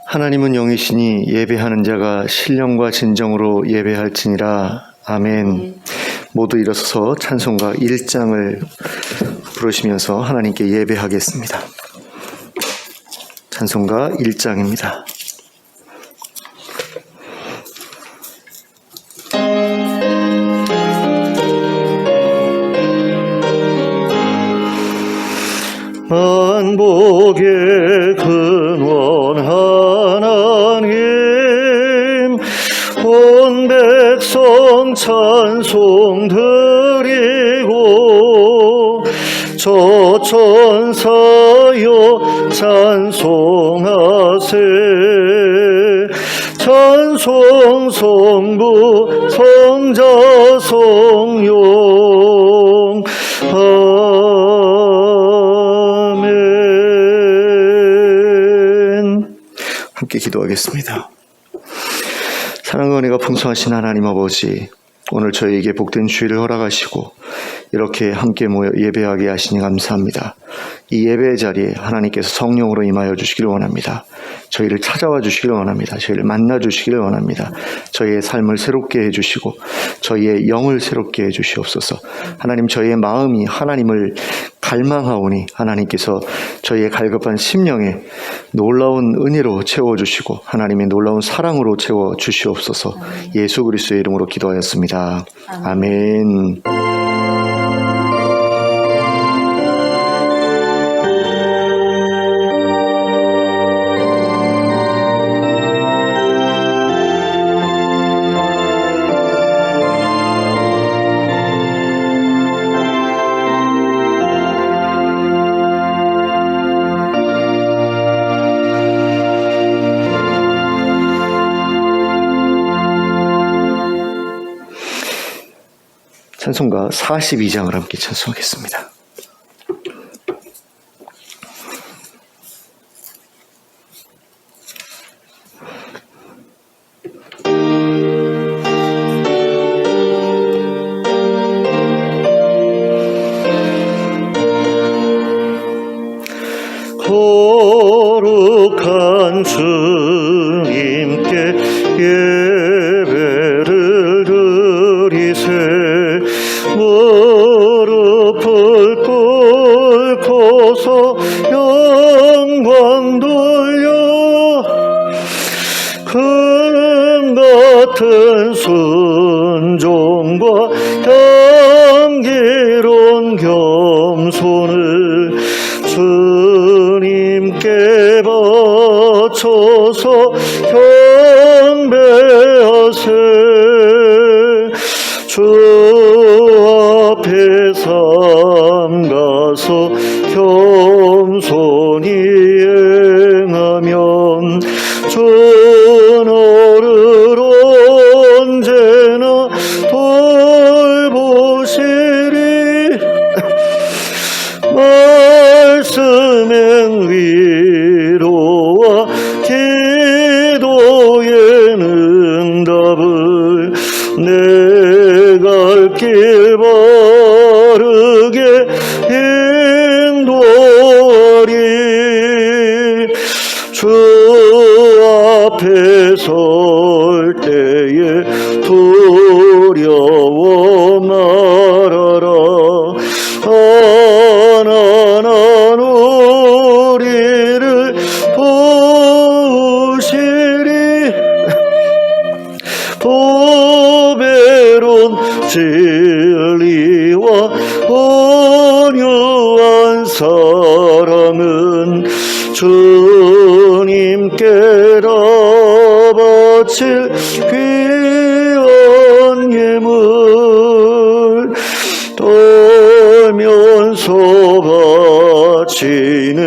하나님은 영이시니 예배하는 자가 신령과 진정으로 예배할지니라. 아멘. 모두 일어서서 찬송가 1장을 부르시면서 하나님께 예배하겠습니다. 찬송가 1장입니다. 만복의 근원 하나님, 온 백성 찬송 드리고 저 천사여 찬송하세. 찬송 성부 성자 성령 아멘. 함께 기도하겠습니다. 사랑과 은혜가 풍성하신 하나님 아버지, 오늘 저희에게 복된 주일을 허락하시고 이렇게 함께 모여 예배하게 하시니 감사합니다. 이 예배의 자리에 하나님께서 성령으로 임하여 주시기를 원합니다. 저희를 찾아와 주시기를 원합니다. 저희를 만나 주시기를 원합니다. 저희의 삶을 새롭게 해주시고 저희의 영을 새롭게 해주시옵소서. 하나님, 저희의 마음이 하나님을 갈망하오니 하나님께서 저희의 갈급한 심령에 놀라운 은혜로 채워주시고 하나님의 놀라운 사랑으로 채워주시옵소서. 예수 그리스도의 이름으로 기도하였습니다. 아멘. 찬송가 42장을 함께 찬송하겠습니다. 거룩한 주님께 예배를 드리세. 무릎을 꿇고서 영광 돌려 금 같은 순종과 향기로운 겸손을 주님께 바쳐서 경배하세. 주 앞에 삼가서 겸손히 행하면 주 너를 언제나 돌보시리. 말씀엔 위로와 기도의 응답을 내 갈 길 바르게 인도하리. 주 앞에 설 때에 두려워 말아라. 하나는 우리를 도우시리. 보배로운 진리와 온유한 사랑은 주님께라 바칠 귀한 예물. 떨면서 바치는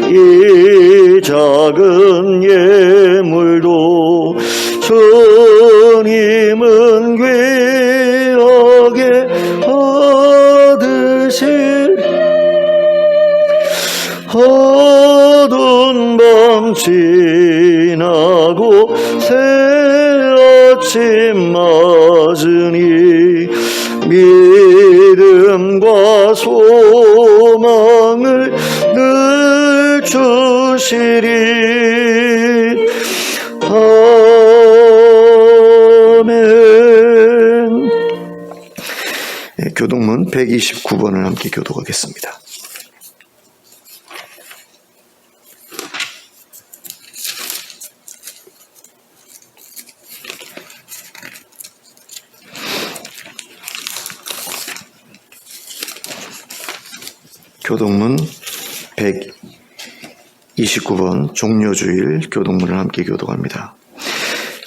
이 작은 예물도 주님은 귀하게 받으실. 어두운 밤 지나고 새 아침 맞으니 믿음과 소망을 주시리. 아멘. 네, 교동문 129번을 함께 교독하겠습니다. 교동문 129번 종려주일 교동문을 함께 교독합니다.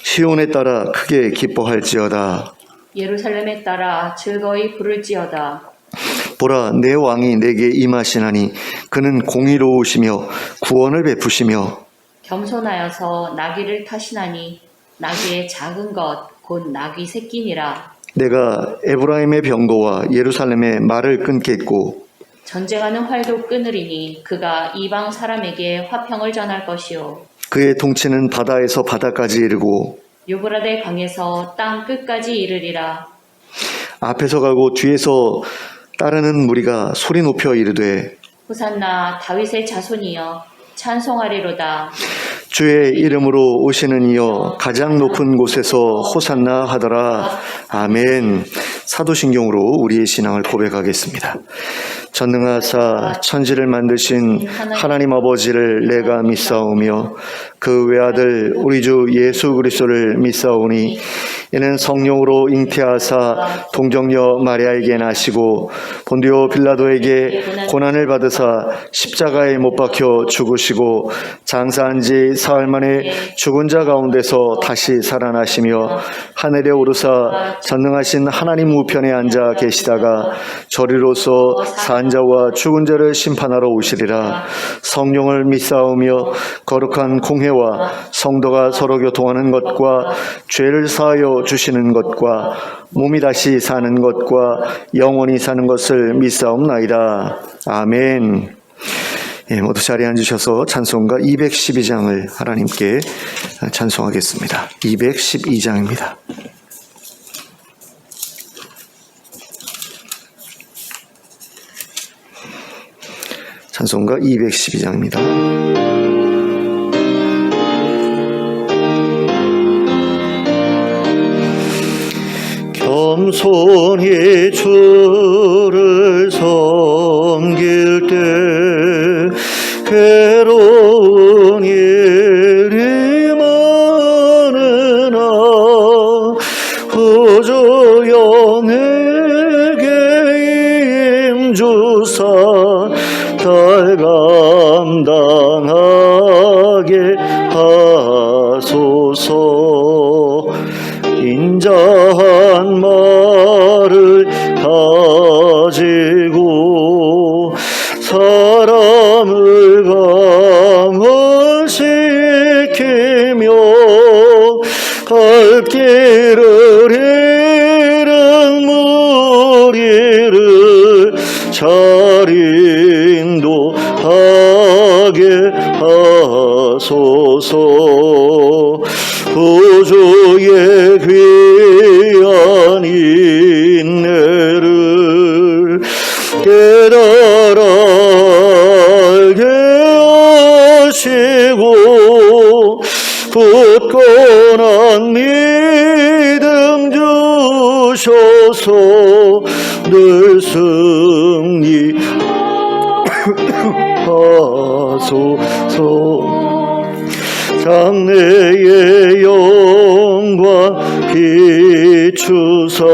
시온에 따라 크게 기뻐할지어다. 예루살렘에 따라 즐거이 부를지어다. 보라, 내 왕이 내게 임하시나니 그는 공의로우시며 구원을 베푸시며 겸손하여서 나귀를 타시나니 나귀의 작은 것 곧 나귀 새끼니라. 내가 에브라임의 병거와 예루살렘의 말을 끊겠고 전쟁하는 활도 끊으리니 그가 이방 사람에게 화평을 전할 것이요 그의 통치는 바다에서 바다까지 이르고 유브라데 강에서 땅 끝까지 이르리라. 앞에서 가고 뒤에서 따르는 무리가 소리 높여 이르되 호산나 다윗의 자손이여 찬송하리로다. 주의 이름으로 오시는 이여 가장 높은 곳에서 호산나 하더라. 아멘. 사도신경으로 우리의 신앙을 고백하겠습니다. 전능하사 천지를 만드신 하나님 아버지를 내가 믿사오며 그 외아들 우리 주 예수 그리스도를 믿사오니 이는 성령으로 잉태하사 동정녀 마리아에게 나시고 본디오 빌라도에게 고난을 받으사 십자가에 못 박혀 죽으시고 장사한 지 사흘 만에 죽은 자 가운데서 다시 살아나시며 하늘에 오르사 전능하신 하나님 우편에 앉아 계시다가 저리로서 산자와 죽은 자를 심판하러 오시리라. 성령을 믿사오며 거룩한 공회와 성도가 서로 교통하는 것과 죄를 사하여 주시는 것과 몸이 다시 사는 것과 영원히 사는 것을 믿사옵나이다. 아멘. 예, 모두 자리에 앉으셔서 찬송가 212장을 하나님께 찬송하겠습니다. 212장입니다. 찬송가 212장입니다. 겸손히 주를 섬길 때 괴로운 일이 많으나 구주 영에게 임주사 달 감당하게 하소서. 인자한 말을 가지고 사람을 감화시키며 갈 길을 잃은 무리를 잘 인도하게 하소서. 구주의 귀한 인내를 깨달아 알게 하시고 굳건한 믿음 주셔서 늘 승리하소서. 장래의 영광 비추사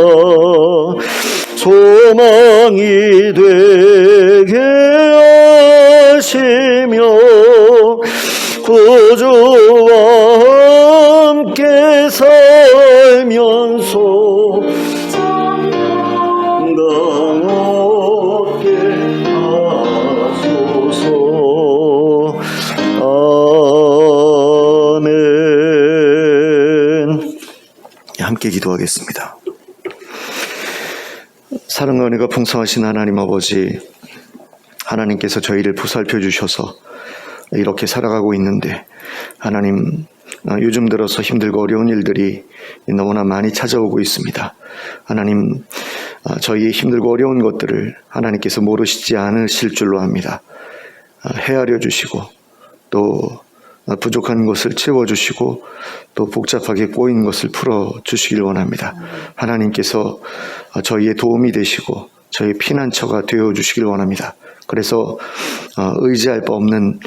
소망이 되게 하시며 구주와 함께 살면서 감당 없게 하소서. 함께 기도하겠습니다. 사랑과 은혜가 풍성하신 하나님 아버지, 하나님께서 저희를 보살펴 주셔서 이렇게 살아가고 있는데 하나님, 요즘 들어서 힘들고 어려운 일들이 너무나 많이 찾아오고 있습니다. 하나님, 저희의 힘들고 어려운 것들을 하나님께서 모르시지 않으실 줄로 압니다. 헤아려 주시고 또 부족한 것을 채워주시고 또 복잡하게 꼬인 것을 풀어주시길 원합니다. 하나님께서 저희의 도움이 되시고 저희 피난처가 되어주시길 원합니다. 그래서 의지할 바 없는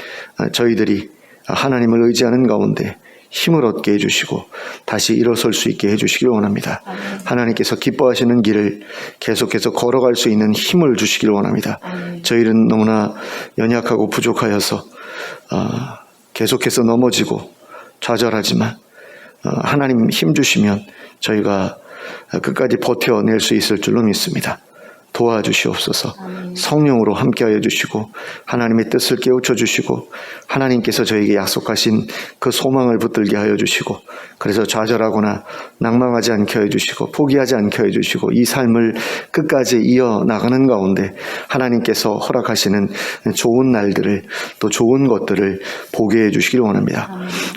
저희들이 하나님을 의지하는 가운데 힘을 얻게 해주시고 다시 일어설 수 있게 해주시길 원합니다. 하나님께서 기뻐하시는 길을 계속해서 걸어갈 수 있는 힘을 주시길 원합니다. 저희는 너무나 연약하고 부족하여서 계속해서 넘어지고 좌절하지만 하나님 힘 주시면 저희가 끝까지 버텨낼 수 있을 줄로 믿습니다. 도와주시옵소서. 성령으로 함께하여 주시고 하나님의 뜻을 깨우쳐 주시고 하나님께서 저에게 약속하신 그 소망을 붙들게 하여 주시고 그래서 좌절하거나 낭망하지 않게 하여 주시고 포기하지 않게 하여 주시고 이 삶을 끝까지 이어나가는 가운데 하나님께서 허락하시는 좋은 날들을 또 좋은 것들을 보게 해 주시길 원합니다.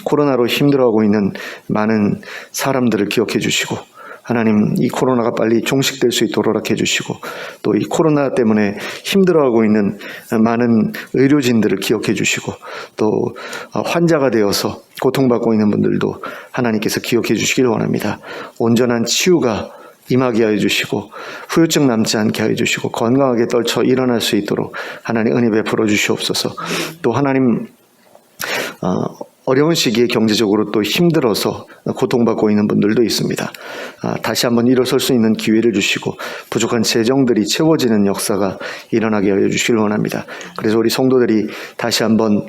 코로나로 힘들어하고 있는 많은 사람들을 기억해 주시고 하나님 이 코로나가 빨리 종식될 수 있도록 허락해 주시고 또 이 코로나 때문에 힘들어하고 있는 많은 의료진들을 기억해 주시고 또 환자가 되어서 고통받고 있는 분들도 하나님께서 기억해 주시길 원합니다. 온전한 치유가 임하게 하여 주시고 후유증 남지 않게 하여 주시고 건강하게 떨쳐 일어날 수 있도록 하나님 은혜 베풀어 주시옵소서. 또 하나님 어려운 시기에 경제적으로 또 힘들어서 고통받고 있는 분들도 있습니다. 다시 한번 일어설 수 있는 기회를 주시고 부족한 재정들이 채워지는 역사가 일어나게 하여 주시길 원합니다. 그래서 우리 성도들이 다시 한번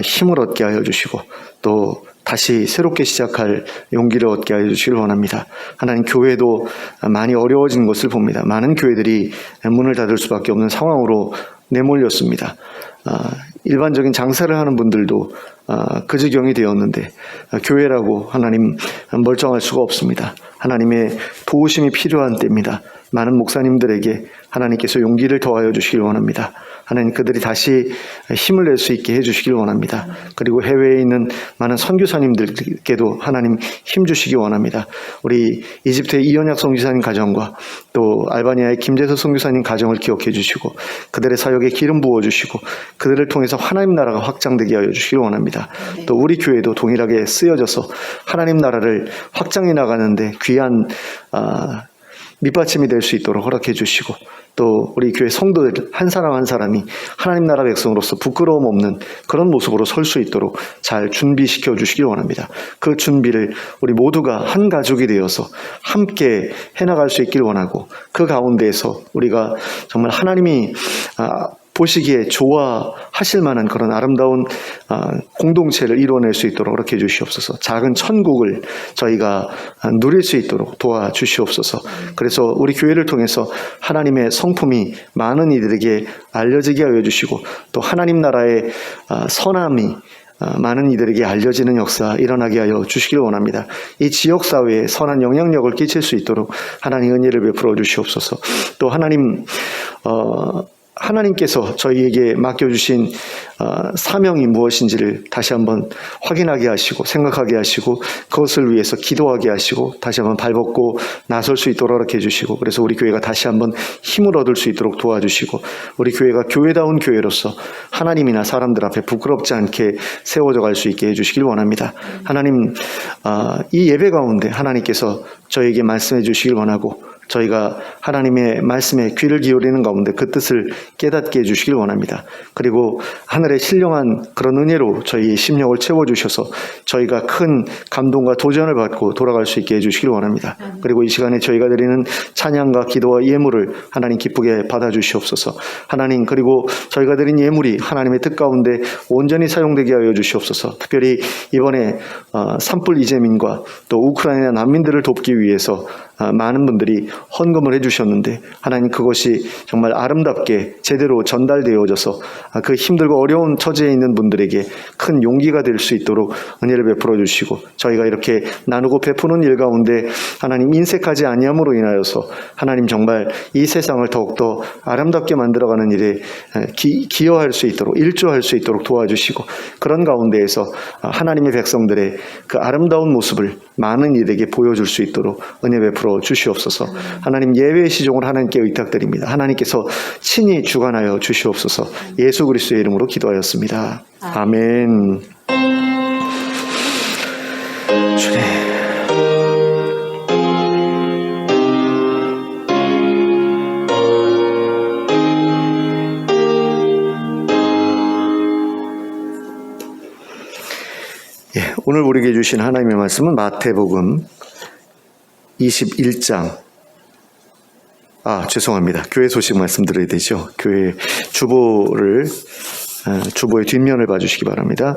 힘을 얻게 하여 주시고 또 다시 새롭게 시작할 용기를 얻게 하여 주시길 원합니다. 하나님 교회도 많이 어려워진 것을 봅니다. 많은 교회들이 문을 닫을 수밖에 없는 상황으로 내몰렸습니다. 일반적인 장사를 하는 분들도 그 지경이 되었는데 교회라고 하나님 멀쩡할 수가 없습니다. 하나님의 도우심이 필요한 때입니다. 많은 목사님들에게 하나님께서 용기를 더하여 주시길 원합니다. 하나님 그들이 다시 힘을 낼 수 있게 해주시길 원합니다. 그리고 해외에 있는 많은 선교사님들께도 하나님 힘 주시기 원합니다. 우리 이집트의 이현약 선교사님 가정과 또 알바니아의 김재서 선교사님 가정을 기억해 주시고 그들의 사역에 기름 부어주시고 그들을 통해서 하나님 나라가 확장되게 하여 주시길 원합니다. 또 우리 교회도 동일하게 쓰여져서 하나님 나라를 확장해 나가는데 귀한 밑받침이 될 수 있도록 허락해 주시고 또 우리 교회 성도들 한 사람 한 사람이 하나님 나라 백성으로서 부끄러움 없는 그런 모습으로 설 수 있도록 잘 준비시켜 주시길 원합니다. 그 준비를 우리 모두가 한 가족이 되어서 함께 해나갈 수 있길 원하고 그 가운데에서 우리가 정말 하나님이 보시기에 좋아하실 만한 그런 아름다운 공동체를 이루어낼 수 있도록 그렇게 해주시옵소서. 작은 천국을 저희가 누릴 수 있도록 도와주시옵소서. 그래서 우리 교회를 통해서 하나님의 성품이 많은 이들에게 알려지게 하여 주시고 또 하나님 나라의 선함이 많은 이들에게 알려지는 역사 일어나게 하여 주시길 원합니다. 이 지역사회에 선한 영향력을 끼칠 수 있도록 하나님 은혜를 베풀어 주시옵소서. 또 하나님께서 저희에게 맡겨주신 사명이 무엇인지를 다시 한번 확인하게 하시고 생각하게 하시고 그것을 위해서 기도하게 하시고 다시 한번 발벗고 나설 수 있도록 이렇게 해주시고 그래서 우리 교회가 다시 한번 힘을 얻을 수 있도록 도와주시고 우리 교회가 교회다운 교회로서 하나님이나 사람들 앞에 부끄럽지 않게 세워져 갈 수 있게 해주시길 원합니다. 하나님 이 예배 가운데 하나님께서 저에게 말씀해 주시길 원하고 저희가 하나님의 말씀에 귀를 기울이는 가운데 그 뜻을 깨닫게 해주시길 원합니다. 그리고 하늘의 신령한 그런 은혜로 저희의 심령을 채워주셔서 저희가 큰 감동과 도전을 받고 돌아갈 수 있게 해주시길 원합니다. 그리고 이 시간에 저희가 드리는 찬양과 기도와 예물을 하나님 기쁘게 받아주시옵소서. 하나님 그리고 저희가 드린 예물이 하나님의 뜻 가운데 온전히 사용되게 하여 주시옵소서. 특별히 이번에 산불 이재민과 또 우크라이나 난민들을 돕기 위해서 많은 분들이 헌금을 해주셨는데 하나님 그것이 정말 아름답게 제대로 전달되어져서 그 힘들고 어려운 처지에 있는 분들에게 큰 용기가 될 수 있도록 은혜를 베풀어 주시고 저희가 이렇게 나누고 베푸는 일 가운데 하나님 인색하지 아니함으로 인하여서 하나님 정말 이 세상을 더욱더 아름답게 만들어가는 일에 기여할 수 있도록 일조할 수 있도록 도와주시고 그런 가운데에서 하나님의 백성들의 그 아름다운 모습을 많은 이들에게 보여줄 수 있도록 은혜 베풀어 열어 주시옵소서. 하나님 예외 시종을 하나님께 의탁드립니다. 하나님께서 친히 주관하여 주시옵소서. 예수 그리스도의 이름으로 기도하였습니다. 아멘. 주님. 오늘 우리에게 주신 하나님의 말씀은 마태복음 21장. 죄송합니다. 교회 소식 말씀드려야 되죠. 교회 주보의 뒷면을 봐주시기 바랍니다.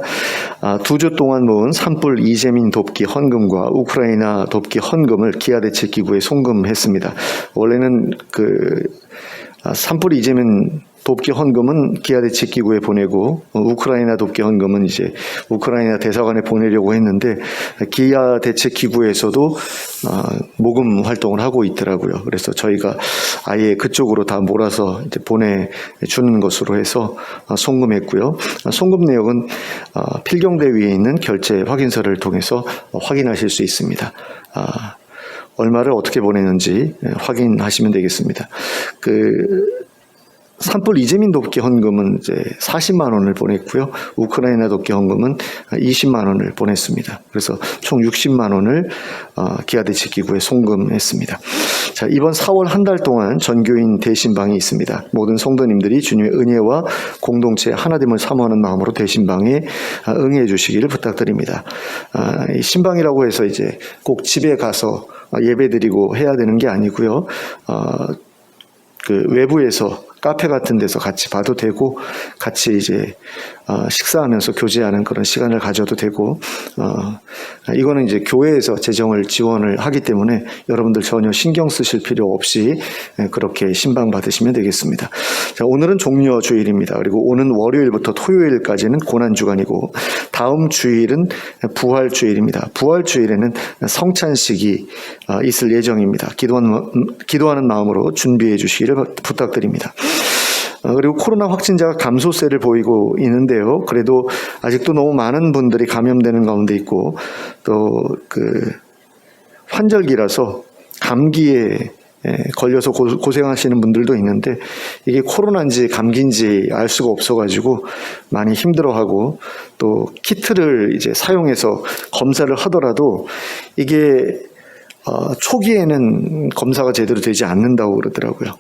2주 동안 모은 산불 이재민 돕기 헌금과 우크라이나 돕기 헌금을 기아대책기구에 송금했습니다. 원래는 산불 이재민 돕기 헌금은 기아대책기구에 보내고 우크라이나 돕기 헌금은 이제 우크라이나 대사관에 보내려고 했는데 기아대책기구에서도 모금 활동을 하고 있더라고요. 그래서 저희가 아예 그쪽으로 다 몰아서 이제 보내주는 것으로 해서 송금했고요. 송금 내역은 필경대 위에 있는 결제 확인서를 통해서 확인하실 수 있습니다. 얼마를 어떻게 보내는지 확인하시면 되겠습니다. 산불 이재민 돕기 헌금은 이제 40만 원을 보냈고요. 우크라이나 돕기 헌금은 20만 원을 보냈습니다. 그래서 총 60만 원을 기아대책기구에 송금했습니다. 자, 이번 4월 한 달 동안 전교인 대신방이 있습니다. 모든 성도님들이 주님의 은혜와 공동체 하나됨을 사모하는 마음으로 대신방에 응해 주시기를 부탁드립니다. 이 신방이라고 해서 이제 꼭 집에 가서 예배드리고 해야 되는 게 아니고요. 외부에서 카페 같은 데서 같이 봐도 되고 같이 이제 식사하면서 교제하는 그런 시간을 가져도 되고 이거는 이제 교회에서 재정을 지원을 하기 때문에 여러분들 전혀 신경 쓰실 필요 없이 그렇게 신방 받으시면 되겠습니다. 자, 오늘은 종려 주일입니다. 그리고 오는 월요일부터 토요일까지는 고난 주간이고 다음 주일은 부활 주일입니다. 부활 주일에는 성찬식이 있을 예정입니다. 기도하는 마음으로 준비해 주시기를 부탁드립니다. 그리고 코로나 확진자가 감소세를 보이고 있는데요. 그래도 아직도 너무 많은 분들이 감염되는 가운데 있고 또 환절기라서 감기에 걸려서 고생하시는 분들도 있는데 이게 코로나인지 감기인지 알 수가 없어가지고 많이 힘들어하고 또 키트를 이제 사용해서 검사를 하더라도 이게 초기에는 검사가 제대로 되지 않는다고 그러더라고요.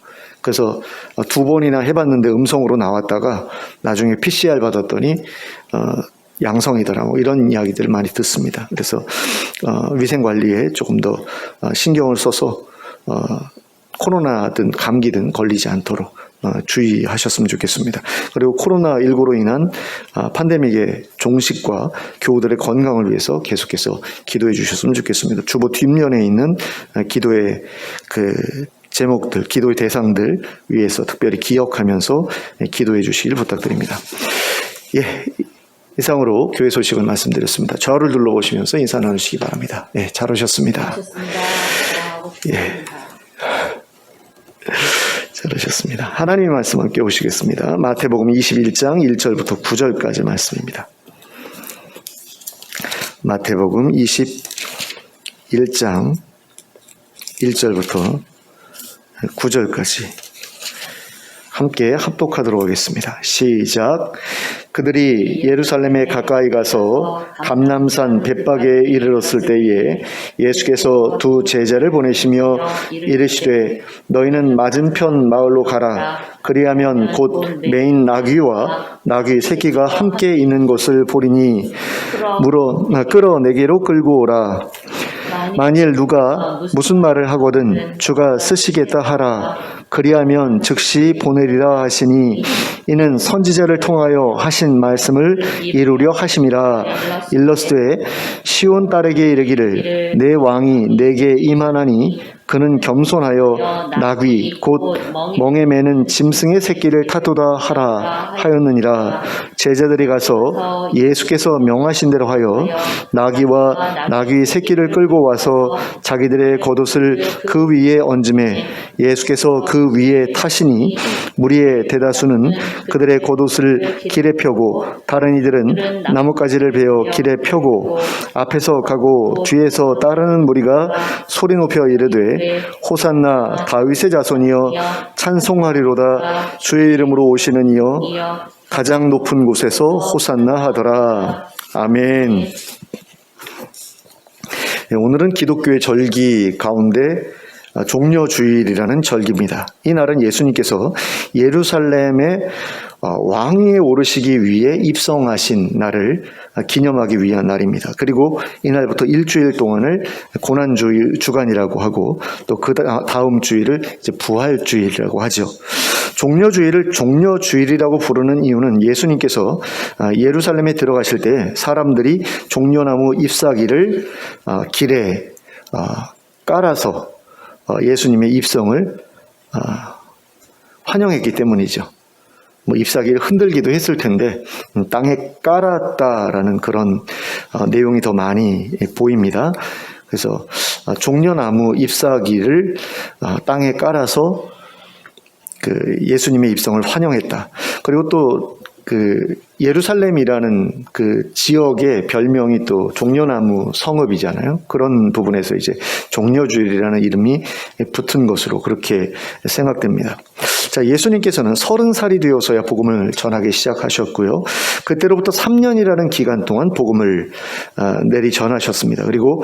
그래서 2번이나 해봤는데 음성으로 나왔다가 나중에 PCR 받았더니 양성이더라 이런 이야기들을 많이 듣습니다. 그래서 위생관리에 조금 더 신경을 써서 코로나든 감기든 걸리지 않도록 주의하셨으면 좋겠습니다. 그리고 코로나19로 인한 팬데믹의 종식과 교우들의 건강을 위해서 계속해서 기도해 주셨으면 좋겠습니다. 주보 뒷면에 있는 기도의 제목들, 기도의 대상들 위해서 특별히 기억하면서 기도해 주시길 부탁드립니다. 이상으로 교회 소식을 말씀드렸습니다. 저를 둘러보시면서 인사 나누시기 바랍니다. 잘 오셨습니다. 잘하셨습니다. 하나님의 말씀 함께 보시겠습니다. 마태복음 21장 1절부터 9절까지 말씀입니다. 마태복음 21장 1절부터 9절까지 함께 합독하도록 하겠습니다. 시작. 그들이 예루살렘에 가까이 가서 감람산 벳박에 이르렀을 때에 예수께서 두 제자를 보내시며 이르시되 너희는 맞은편 마을로 가라. 그리하면 곧 매인 나귀와 나귀 새끼가 함께 있는 것을 보리니 끌어 내게로 끌고 오라. 만일 누가 무슨 말을 하거든 주가 쓰시겠다 하라. 그리하면 즉시 보내리라 하시니 이는 선지자를 통하여 하신 말씀을 이루려 하심이라. 일러스되 시온 딸에게 이르기를 내 왕이 내게 임하나니 그는 겸손하여 나귀 곧 멍에 매는 짐승의 새끼를 타도다 하라 하였느니라. 제자들이 가서 예수께서 명하신 대로 하여 나귀와 나귀 새끼를 끌고 와서 자기들의 겉옷을 그 위에 얹음에 예수께서 그 위에 타시니 무리의 대다수는 그들의 겉옷을 길에 펴고 다른 이들은 나뭇가지를 베어 길에 펴고 앞에서 가고 뒤에서 따르는 무리가 소리 높여 이르되 때에 호산나 다윗의 자손이여 찬송하리로다. 주의 이름으로 오시는 이여 가장 높은 곳에서 호산나 하더라. 아멘. 오늘은 기독교의 절기 가운데 종려주일이라는 절기입니다. 이 날은 예수님께서 예루살렘에 왕위에 오르시기 위해 입성하신 날을 기념하기 위한 날입니다. 그리고 이날부터 일주일 동안을 고난주간이라고 하고 또 그 다음 주일을 이제 부활주일이라고 하죠. 종려주일을 종려주일이라고 부르는 이유는 예수님께서 예루살렘에 들어가실 때 사람들이 종려나무 잎사귀를 길에 깔아서 예수님의 입성을 환영했기 때문이죠. 잎사귀를 흔들기도 했을 텐데 땅에 깔았다라는 그런 내용이 더 많이 보입니다. 그래서 종려나무 잎사귀를 땅에 깔아서 그 예수님의 입성을 환영했다. 그리고 또 그 예루살렘이라는 그 지역의 별명이 또 종려나무 성읍이잖아요. 그런 부분에서 이제 종려주일이라는 이름이 붙은 것으로 그렇게 생각됩니다. 자, 예수님께서는 30살이 되어서야 복음을 전하기 시작하셨고요. 그때로부터 3년이라는 기간 동안 복음을 내리 전하셨습니다. 그리고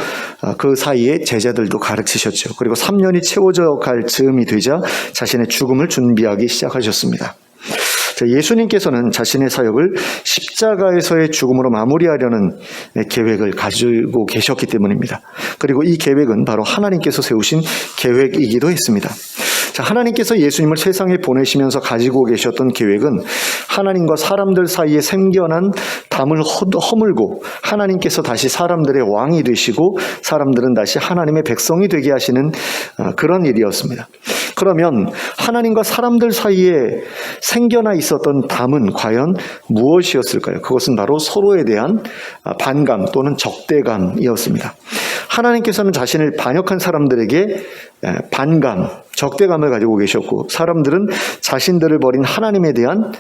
그 사이에 제자들도 가르치셨죠. 그리고 3년이 채워져 갈 즈음이 되자 자신의 죽음을 준비하기 시작하셨습니다. 예수님께서는 자신의 사역을 십자가에서의 죽음으로 마무리하려는 계획을 가지고 계셨기 때문입니다. 그리고 이 계획은 바로 하나님께서 세우신 계획이기도 했습니다. 자, 하나님께서 예수님을 세상에 보내시면서 가지고 계셨던 계획은 하나님과 사람들 사이에 생겨난 담을 허물고 하나님께서 다시 사람들의 왕이 되시고 사람들은 다시 하나님의 백성이 되게 하시는 그런 일이었습니다. 그러면 하나님과 사람들 사이에 생겨나 있었던 담은 과연 무엇이었을까요? 그것은 바로 서로에 대한 반감 또는 적대감이었습니다. 하나님께서는 자신을 반역한 사람들에게 반감, 적대감을 가지고 계셨고 사람들은 자신들을 버린 하나님에 대한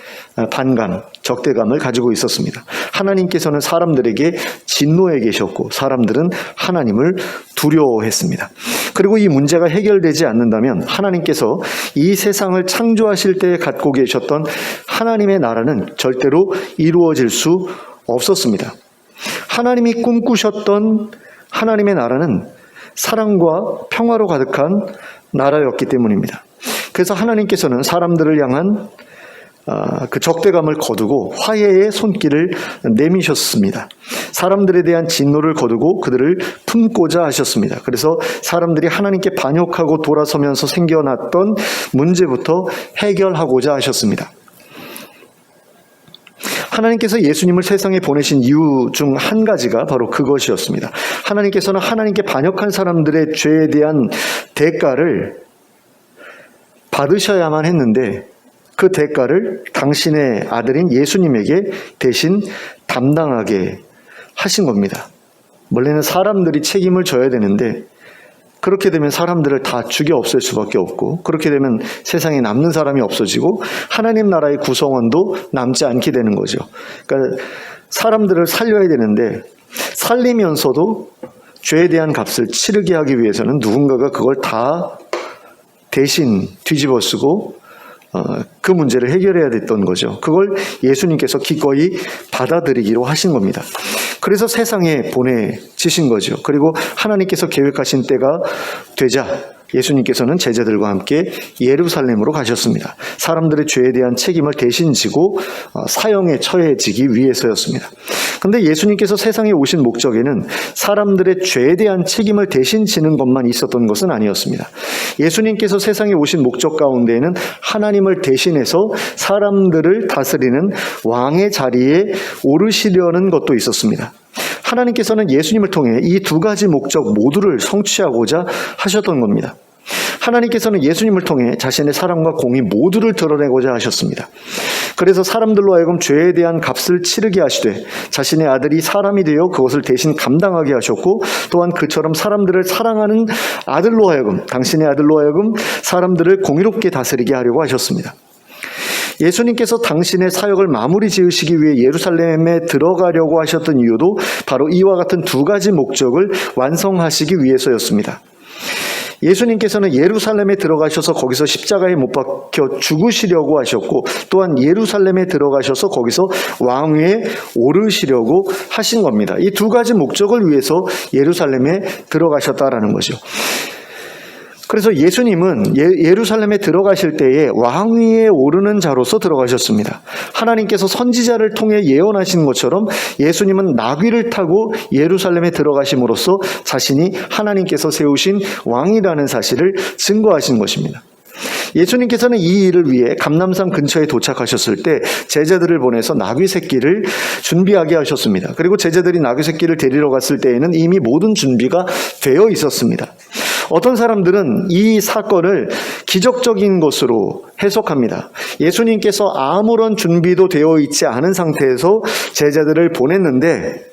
반감, 적대감을 가지고 있었습니다. 하나님께서는 사람들에게 진노해 계셨고 사람들은 하나님을 두려워했습니다. 그리고 이 문제가 해결되지 않는다면 하나님께서 이 세상을 창조하실 때 갖고 계셨던 하나님의 나라는 절대로 이루어질 수 없었습니다. 하나님이 꿈꾸셨던 하나님의 나라는 사랑과 평화로 가득한 나라였기 때문입니다. 그래서 하나님께서는 사람들을 향한 그 적대감을 거두고 화해의 손길을 내미셨습니다. 사람들에 대한 진노를 거두고 그들을 품고자 하셨습니다. 그래서 사람들이 하나님께 반역하고 돌아서면서 생겨났던 문제부터 해결하고자 하셨습니다. 하나님께서 예수님을 세상에 보내신 이유 중 한 가지가 바로 그것이었습니다. 하나님께서는 하나님께 반역한 사람들의 죄에 대한 대가를 받으셔야만 했는데 그 대가를 당신의 아들인 예수님에게 대신 담당하게 하신 겁니다. 원래는 사람들이 책임을 져야 되는데 그렇게 되면 사람들을 다 죽여 없앨 수밖에 없고 그렇게 되면 세상에 남는 사람이 없어지고 하나님 나라의 구성원도 남지 않게 되는 거죠. 그러니까 사람들을 살려야 되는데 살리면서도 죄에 대한 값을 치르게 하기 위해서는 누군가가 그걸 다 대신 뒤집어 쓰고 그 문제를 해결해야 됐던 거죠. 그걸 예수님께서 기꺼이 받아들이기로 하신 겁니다. 그래서 세상에 보내지신 거죠. 그리고 하나님께서 계획하신 때가 되자 예수님께서는 제자들과 함께 예루살렘으로 가셨습니다. 사람들의 죄에 대한 책임을 대신 지고 사형에 처해지기 위해서였습니다. 그런데 예수님께서 세상에 오신 목적에는 사람들의 죄에 대한 책임을 대신 지는 것만 있었던 것은 아니었습니다. 예수님께서 세상에 오신 목적 가운데에는 하나님을 대신해서 사람들을 다스리는 왕의 자리에 오르시려는 것도 있었습니다. 하나님께서는 예수님을 통해 이 두 가지 목적 모두를 성취하고자 하셨던 겁니다. 하나님께서는 예수님을 통해 자신의 사랑과 공의 모두를 드러내고자 하셨습니다. 그래서 사람들로 하여금 죄에 대한 값을 치르게 하시되 자신의 아들이 사람이 되어 그것을 대신 감당하게 하셨고 또한 그처럼 사람들을 사랑하는 아들로 하여금 당신의 아들로 하여금 사람들을 공의롭게 다스리게 하려고 하셨습니다. 예수님께서 당신의 사역을 마무리 지으시기 위해 예루살렘에 들어가려고 하셨던 이유도 바로 이와 같은 두 가지 목적을 완성하시기 위해서였습니다. 예수님께서는 예루살렘에 들어가셔서 거기서 십자가에 못 박혀 죽으시려고 하셨고, 또한 예루살렘에 들어가셔서 거기서 왕위에 오르시려고 하신 겁니다. 이 두 가지 목적을 위해서 예루살렘에 들어가셨다라는 거죠. 그래서 예수님은 예루살렘에 들어가실 때에 왕위에 오르는 자로서 들어가셨습니다. 하나님께서 선지자를 통해 예언하신 것처럼 예수님은 나귀를 타고 예루살렘에 들어가심으로써 자신이 하나님께서 세우신 왕이라는 사실을 증거하신 것입니다. 예수님께서는 이 일을 위해 감람산 근처에 도착하셨을 때 제자들을 보내서 나귀 새끼를 준비하게 하셨습니다. 그리고 제자들이 나귀 새끼를 데리러 갔을 때에는 이미 모든 준비가 되어 있었습니다. 어떤 사람들은 이 사건을 기적적인 것으로 해석합니다. 예수님께서 아무런 준비도 되어 있지 않은 상태에서 제자들을 보냈는데,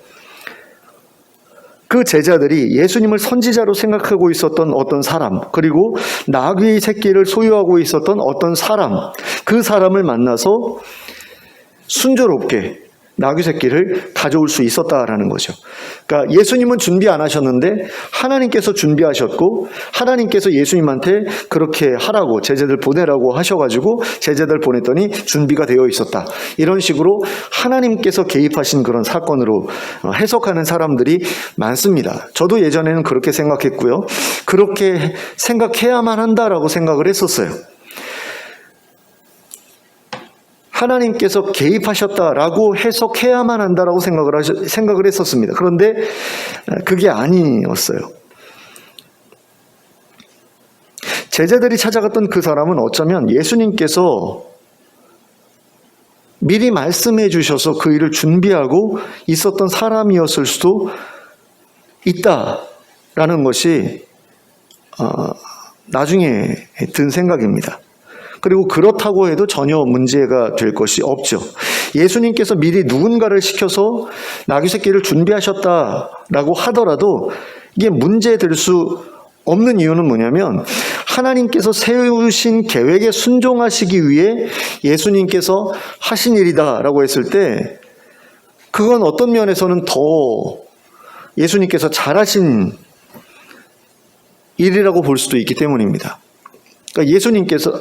그 제자들이 예수님을 선지자로 생각하고 있었던 어떤 사람, 그리고 나귀 새끼를 소유하고 있었던 어떤 사람, 그 사람을 만나서 순조롭게 나귀 새끼를 가져올 수 있었다라는 거죠. 그러니까 예수님은 준비 안 하셨는데 하나님께서 준비하셨고, 하나님께서 예수님한테 그렇게 하라고, 제자들 보내라고 하셔가지고 제자들 보냈더니 준비가 되어 있었다. 이런 식으로 하나님께서 개입하신 그런 사건으로 해석하는 사람들이 많습니다. 저도 예전에는 그렇게 생각했고요. 그렇게 생각해야만 한다라고 생각을 했었어요. 하나님께서 개입하셨다라고 해석해야만 한다라고 생각을 했었습니다. 그런데 그게 아니었어요. 제자들이 찾아갔던 그 사람은 어쩌면 예수님께서 미리 말씀해 주셔서 그 일을 준비하고 있었던 사람이었을 수도 있다라는 것이 나중에 든 생각입니다. 그리고 그렇다고 해도 전혀 문제가 될 것이 없죠. 예수님께서 미리 누군가를 시켜서 나귀 새끼를 준비하셨다라고 하더라도 이게 문제될 수 없는 이유는 뭐냐면, 하나님께서 세우신 계획에 순종하시기 위해 예수님께서 하신 일이다라고 했을 때, 그건 어떤 면에서는 더 예수님께서 잘하신 일이라고 볼 수도 있기 때문입니다. 그러니까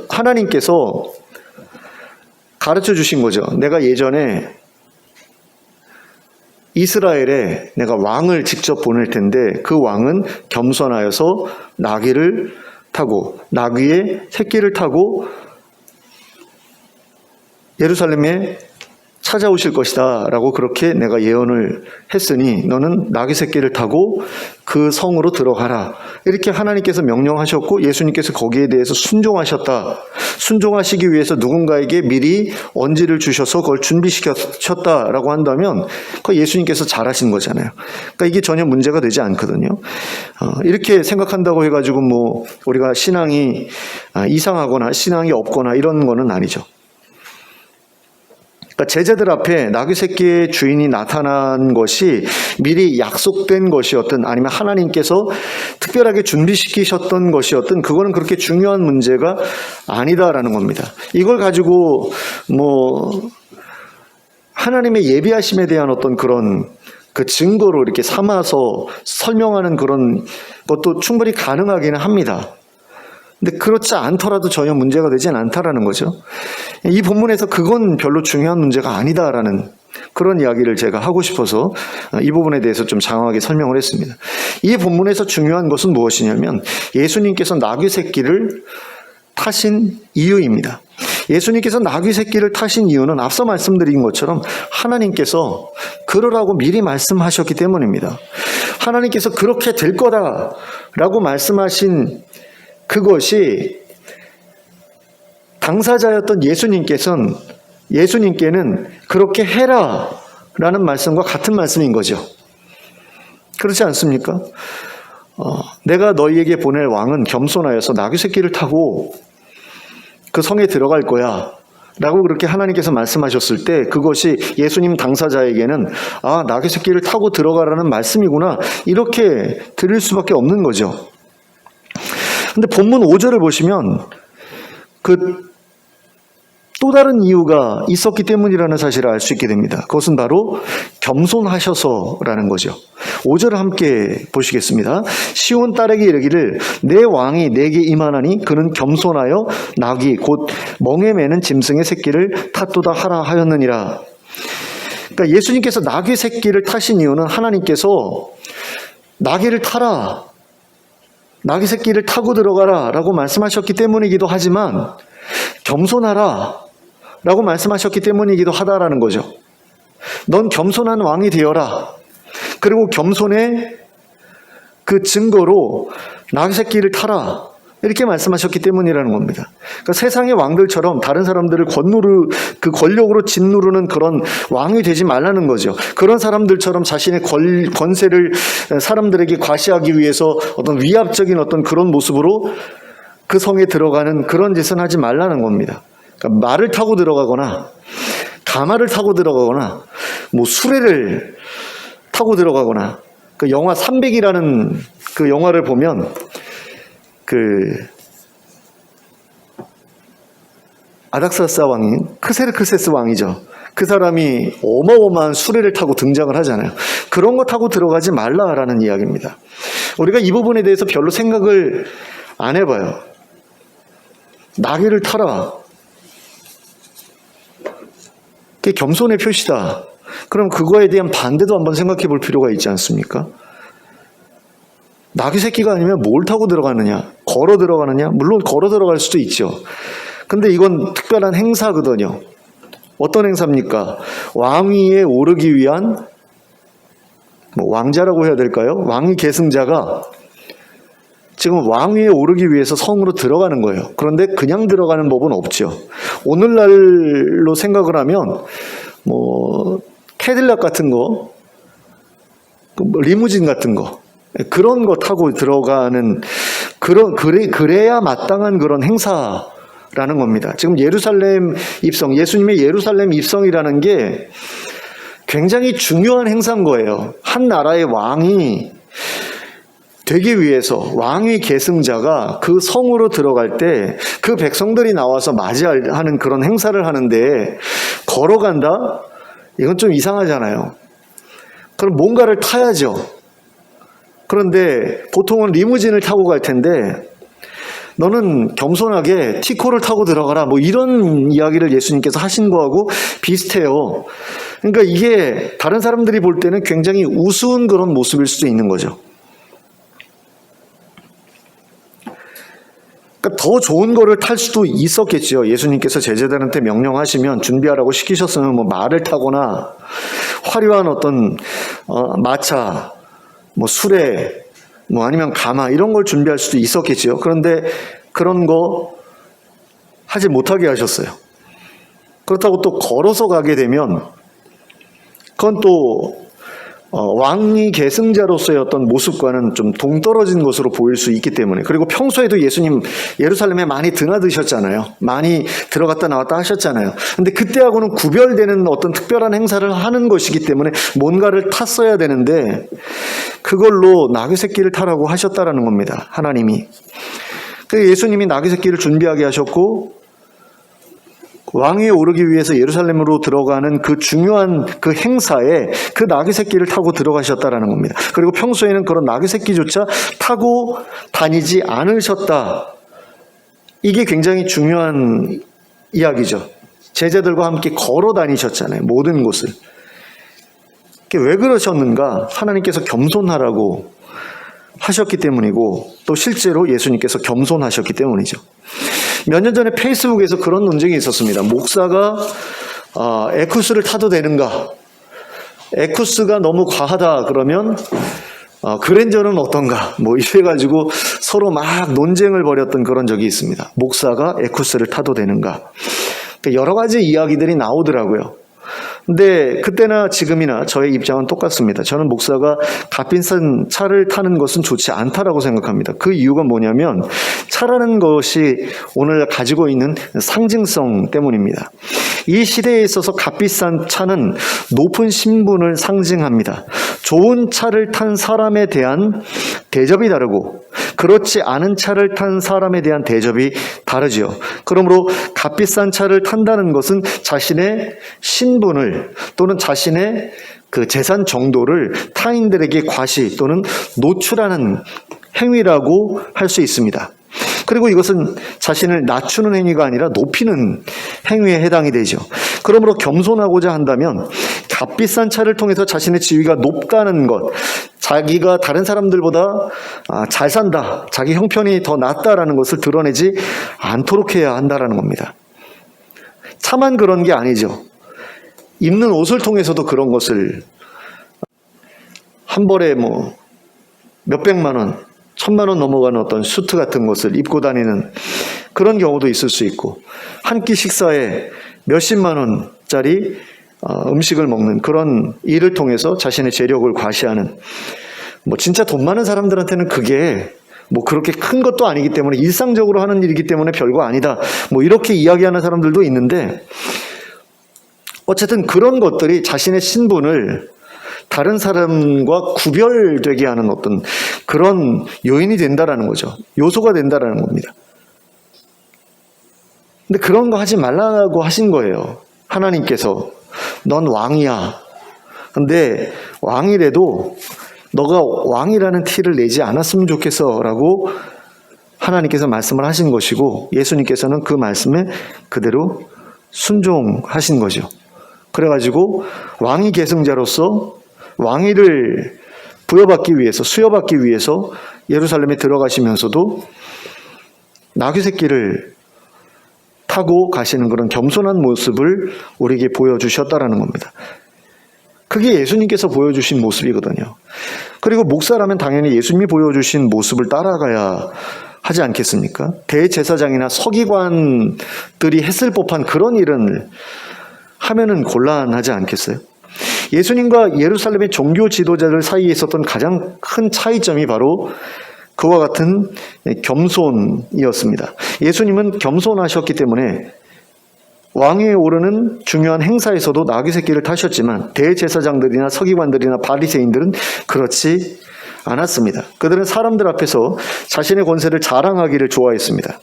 하나님께서 가르쳐 주신 거죠. 내가 예전에 이스라엘에 내가 왕을 직접 보낼 텐데, 그 왕은 겸손하여서 나귀를 타고, 나귀의 새끼를 타고 예루살렘에 찾아오실 것이다 라고 그렇게 내가 예언을 했으니 너는 나귀 새끼를 타고 그 성으로 들어가라. 이렇게 하나님께서 명령하셨고, 예수님께서 거기에 대해서 순종하셨다. 순종하시기 위해서 누군가에게 미리 언지를 주셔서 그걸 준비시켰다라고 한다면 그 예수님께서 잘하신 거잖아요. 그러니까 이게 전혀 문제가 되지 않거든요. 이렇게 생각한다고 해가지고 뭐 우리가 신앙이 이상하거나 신앙이 없거나 이런 거는 아니죠. 그러니까 제자들 앞에 나귀 새끼의 주인이 나타난 것이 미리 약속된 것이었든 아니면 하나님께서 특별하게 준비시키셨던 것이었든 그거는 그렇게 중요한 문제가 아니다라는 겁니다. 이걸 가지고 뭐 하나님의 예비하심에 대한 어떤 그런 그 증거로 이렇게 삼아서 설명하는 그런 것도 충분히 가능하기는 합니다. 근데 그렇지 않더라도 전혀 문제가 되진 않다라는 거죠. 이 본문에서 그건 별로 중요한 문제가 아니다라는 그런 이야기를 제가 하고 싶어서 이 부분에 대해서 좀 장황하게 설명을 했습니다. 이 본문에서 중요한 것은 무엇이냐면 예수님께서 나귀 새끼를 타신 이유입니다. 예수님께서 나귀 새끼를 타신 이유는 앞서 말씀드린 것처럼 하나님께서 그러라고 미리 말씀하셨기 때문입니다. 하나님께서 그렇게 될 거다라고 말씀하신 그것이 당사자였던 예수님께는 그렇게 해라 라는 말씀과 같은 말씀인 거죠. 그렇지 않습니까? 내가 너희에게 보낼 왕은 겸손하여서 나귀 새끼를 타고 그 성에 들어갈 거야 라고 그렇게 하나님께서 말씀하셨을 때 그것이 예수님 당사자에게는 아, 나귀 새끼를 타고 들어가라는 말씀이구나 이렇게 들을 수밖에 없는 거죠. 근데 본문 5절을 보시면 그 또 다른 이유가 있었기 때문이라는 사실을 알 수 있게 됩니다. 그것은 바로 겸손하셔서라는 거죠. 5절을 함께 보시겠습니다. 시온 딸에게 이르기를 내 왕이 내게 임하나니 그는 겸손하여 낙이 곧 멍에 매는 짐승의 새끼를 탓도다 하라 하였느니라. 그러니까 예수님께서 나귀 새끼를 타신 이유는 하나님께서 나귀를 타라, 나귀 새끼를 타고 들어가라 라고 말씀하셨기 때문이기도 하지만 겸손하라 라고 말씀하셨기 때문이기도 하다라는 거죠. 넌 겸손한 왕이 되어라. 그리고 겸손의 그 증거로 나귀 새끼를 타라. 이렇게 말씀하셨기 때문이라는 겁니다. 그러니까 세상의 왕들처럼 다른 사람들을 그 권력으로 짓누르는 그런 왕이 되지 말라는 거죠. 그런 사람들처럼 자신의 권세를 사람들에게 과시하기 위해서 어떤 위압적인 어떤 그런 모습으로 그 성에 들어가는 그런 짓은 하지 말라는 겁니다. 그러니까 말을 타고 들어가거나 가마를 타고 들어가거나 뭐 수레를 타고 들어가거나 그 영화 300이라는 그 영화를 보면 그 아닥사스 왕인 크세르크세스 왕이죠. 그 사람이 어마어마한 수레를 타고 등장을 하잖아요. 그런 거 타고 들어가지 말라라는 이야기입니다. 우리가 이 부분에 대해서 별로 생각을 안 해봐요. 나귀를 타라. 그게 겸손의 표시다. 그럼 그거에 대한 반대도 한번 생각해 볼 필요가 있지 않습니까? 나귀 새끼가 아니면 뭘 타고 들어가느냐? 걸어 들어가느냐? 물론 걸어 들어갈 수도 있죠. 근데 이건 특별한 행사거든요. 어떤 행사입니까? 왕위에 오르기 위한 왕자라고 해야 될까요? 왕위 계승자가 지금 왕위에 오르기 위해서 성으로 들어가는 거예요. 그런데 그냥 들어가는 법은 없죠. 오늘날로 생각을 하면 캐딜락 같은 거, 리무진 같은 거, 그런 거 타고 들어가는 그래야 마땅한 그런 행사라는 겁니다. 지금 예루살렘 입성, 예수님의 예루살렘 입성이라는 게 굉장히 중요한 행사인 거예요. 한 나라의 왕이 되기 위해서 왕위 계승자가 그 성으로 들어갈 때 그 백성들이 나와서 맞이하는 그런 행사를 하는데 걸어간다? 이건 좀 이상하잖아요. 그럼 뭔가를 타야죠. 그런데 보통은 리무진을 타고 갈 텐데 너는 겸손하게 티코를 타고 들어가라. 이런 이야기를 예수님께서 하신 거하고 비슷해요. 그러니까 이게 다른 사람들이 볼 때는 굉장히 우스운 그런 모습일 수도 있는 거죠. 그러니까 더 좋은 거를 탈 수도 있었겠죠. 예수님께서 제자들한테 명령하시면 준비하라고 시키셨으면 말을 타거나 화려한 어떤 마차, 수레, 아니면 가마 이런 걸 준비할 수도 있었겠죠. 그런데 그런 거 하지 못하게 하셨어요. 그렇다고 또 걸어서 가게 되면 그건 또 왕위 계승자로서의 어떤 모습과는 좀 동떨어진 것으로 보일 수 있기 때문에, 그리고 평소에도 예수님 예루살렘에 많이 드나드셨잖아요. 많이 들어갔다 나왔다 하셨잖아요. 근데 그때하고는 구별되는 어떤 특별한 행사를 하는 것이기 때문에 뭔가를 탔어야 되는데 그걸로 나귀 새끼를 타라고 하셨다라는 겁니다. 하나님이. 그래서 예수님이 나귀 새끼를 준비하게 하셨고 왕위에 오르기 위해서 예루살렘으로 들어가는 그 중요한 그 행사에 그 나귀 새끼를 타고 들어가셨다라는 겁니다. 그리고 평소에는 그런 나귀 새끼조차 타고 다니지 않으셨다. 이게 굉장히 중요한 이야기죠. 제자들과 함께 걸어 다니셨잖아요. 모든 곳을. 왜 그러셨는가? 하나님께서 겸손하라고 하셨기 때문이고 또 실제로 예수님께서 겸손하셨기 때문이죠. 몇 년 전에 페이스북에서 그런 논쟁이 있었습니다. 목사가 에쿠스를 타도 되는가? 에쿠스가 너무 과하다 그러면 그랜저는 어떤가? 이래가지고 서로 막 논쟁을 벌였던 그런 적이 있습니다. 목사가 에쿠스를 타도 되는가? 여러 가지 이야기들이 나오더라고요. 근데 그때나 지금이나 저의 입장은 똑같습니다. 저는 목사가 값비싼 차를 타는 것은 좋지 않다라고 생각합니다. 그 이유가 뭐냐면 차라는 것이 오늘 가지고 있는 상징성 때문입니다. 이 시대에 있어서 값비싼 차는 높은 신분을 상징합니다. 좋은 차를 탄 사람에 대한 대접이 다르고 그렇지 않은 차를 탄 사람에 대한 대접이 다르지요. 그러므로 값비싼 차를 탄다는 것은 자신의 신분을 또는 자신의 그 재산 정도를 타인들에게 과시 또는 노출하는 행위라고 할 수 있습니다. 그리고 이것은 자신을 낮추는 행위가 아니라 높이는 행위에 해당이 되죠. 그러므로 겸손하고자 한다면 값비싼 차를 통해서 자신의 지위가 높다는 것, 자기가 다른 사람들보다 잘 산다, 자기 형편이 더 낫다라는 것을 드러내지 않도록 해야 한다라는 겁니다. 차만 그런 게 아니죠. 입는 옷을 통해서도 그런 것을 한 벌에 몇백만 원, 1,000만 원 넘어가는 어떤 수트 같은 것을 입고 다니는 그런 경우도 있을 수 있고, 한 끼 식사에 몇십만 원짜리 음식을 먹는 그런 일을 통해서 자신의 재력을 과시하는, 진짜 돈 많은 사람들한테는 그게 그렇게 큰 것도 아니기 때문에 일상적으로 하는 일이기 때문에 별거 아니다, 이렇게 이야기하는 사람들도 있는데, 어쨌든 그런 것들이 자신의 신분을 다른 사람과 구별되게 하는 어떤 그런 요인이 된다라는 거죠. 요소가 된다라는 겁니다. 근데 그런 거 하지 말라고 하신 거예요. 하나님께서. 넌 왕이야. 근데 왕이라도 너가 왕이라는 티를 내지 않았으면 좋겠어 라고 하나님께서 말씀을 하신 것이고, 예수님께서는 그 말씀에 그대로 순종하신 거죠. 그래가지고 왕위 계승자로서 왕위를 부여받기 위해서, 수여받기 위해서 예루살렘에 들어가시면서도 나귀 새끼를 타고 가시는 그런 겸손한 모습을 우리에게 보여주셨다라는 겁니다. 그게 예수님께서 보여주신 모습이거든요. 그리고 목사라면 당연히 예수님이 보여주신 모습을 따라가야 하지 않겠습니까? 대제사장이나 서기관들이 했을 법한 그런 일은 하면은 곤란하지 않겠어요? 예수님과 예루살렘의 종교 지도자들 사이에 있었던 가장 큰 차이점이 바로 그와 같은 겸손이었습니다. 예수님은 겸손하셨기 때문에 왕위에 오르는 중요한 행사에서도 나귀 새끼를 타셨지만, 대제사장들이나 서기관들이나 바리새인들은 그렇지 않았습니다. 그들은 사람들 앞에서 자신의 권세를 자랑하기를 좋아했습니다.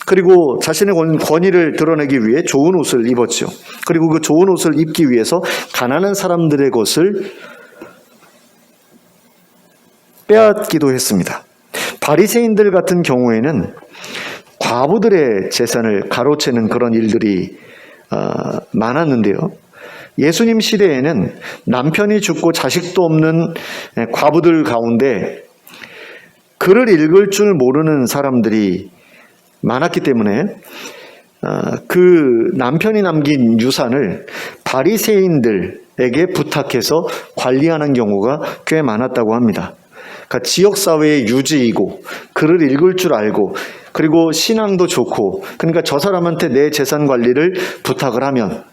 그리고 자신의 권위를 드러내기 위해 좋은 옷을 입었죠. 그리고 그 좋은 옷을 입기 위해서 가난한 사람들의 것을 빼앗기도 했습니다. 바리새인들 같은 경우에는 과부들의 재산을 가로채는 그런 일들이 많았는데요. 예수님 시대에는 남편이 죽고 자식도 없는 과부들 가운데 글을 읽을 줄 모르는 사람들이 많았기 때문에 그 남편이 남긴 유산을 바리새인들에게 부탁해서 관리하는 경우가 꽤 많았다고 합니다. 그러니까 지역사회의 유지이고 글을 읽을 줄 알고 그리고 신앙도 좋고, 그러니까 저 사람한테 내 재산 관리를 부탁을 하면,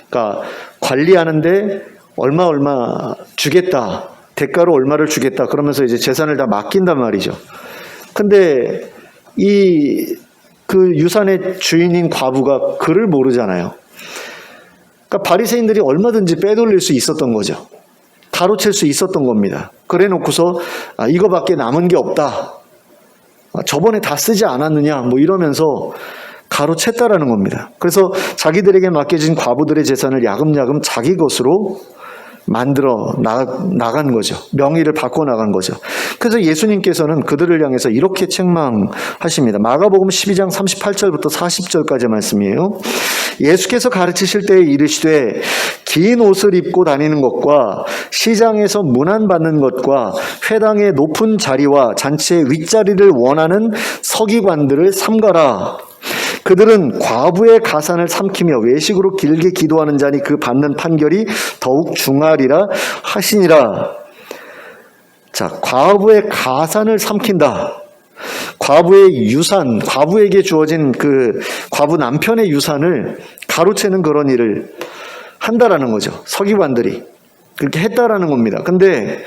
그러니까 관리하는데 얼마 주겠다, 대가로 얼마를 주겠다 그러면서 이제 재산을 다 맡긴단 말이죠. 근데 그 유산의 주인인 과부가 글을 모르잖아요. 그러니까 바리새인들이 얼마든지 빼돌릴 수 있었던 거죠. 가로챌 수 있었던 겁니다. 그래 놓고서 이거밖에 남은 게 없다, 저번에 다 쓰지 않았느냐 이러면서 가로챘다라는 겁니다. 그래서 자기들에게 맡겨진 과부들의 재산을 야금야금 자기 것으로 만들어 나간 거죠. 명의를 바꿔 나간 거죠. 그래서 예수님께서는 그들을 향해서 이렇게 책망하십니다. 마가복음 12장 38절부터 40절까지 말씀이에요. 예수께서 가르치실 때에 이르시되 긴 옷을 입고 다니는 것과 시장에서 문안받는 것과 회당의 높은 자리와 잔치의 윗자리를 원하는 서기관들을 삼가라. 그들은 과부의 가산을 삼키며 외식으로 길게 기도하는 자니 그 받는 판결이 더욱 중하리라 하시니라. 자, 과부의 가산을 삼킨다. 과부의 유산, 과부에게 주어진 그 과부 남편의 유산을 가로채는 그런 일을 한다라는 거죠. 서기관들이 그렇게 했다라는 겁니다. 근데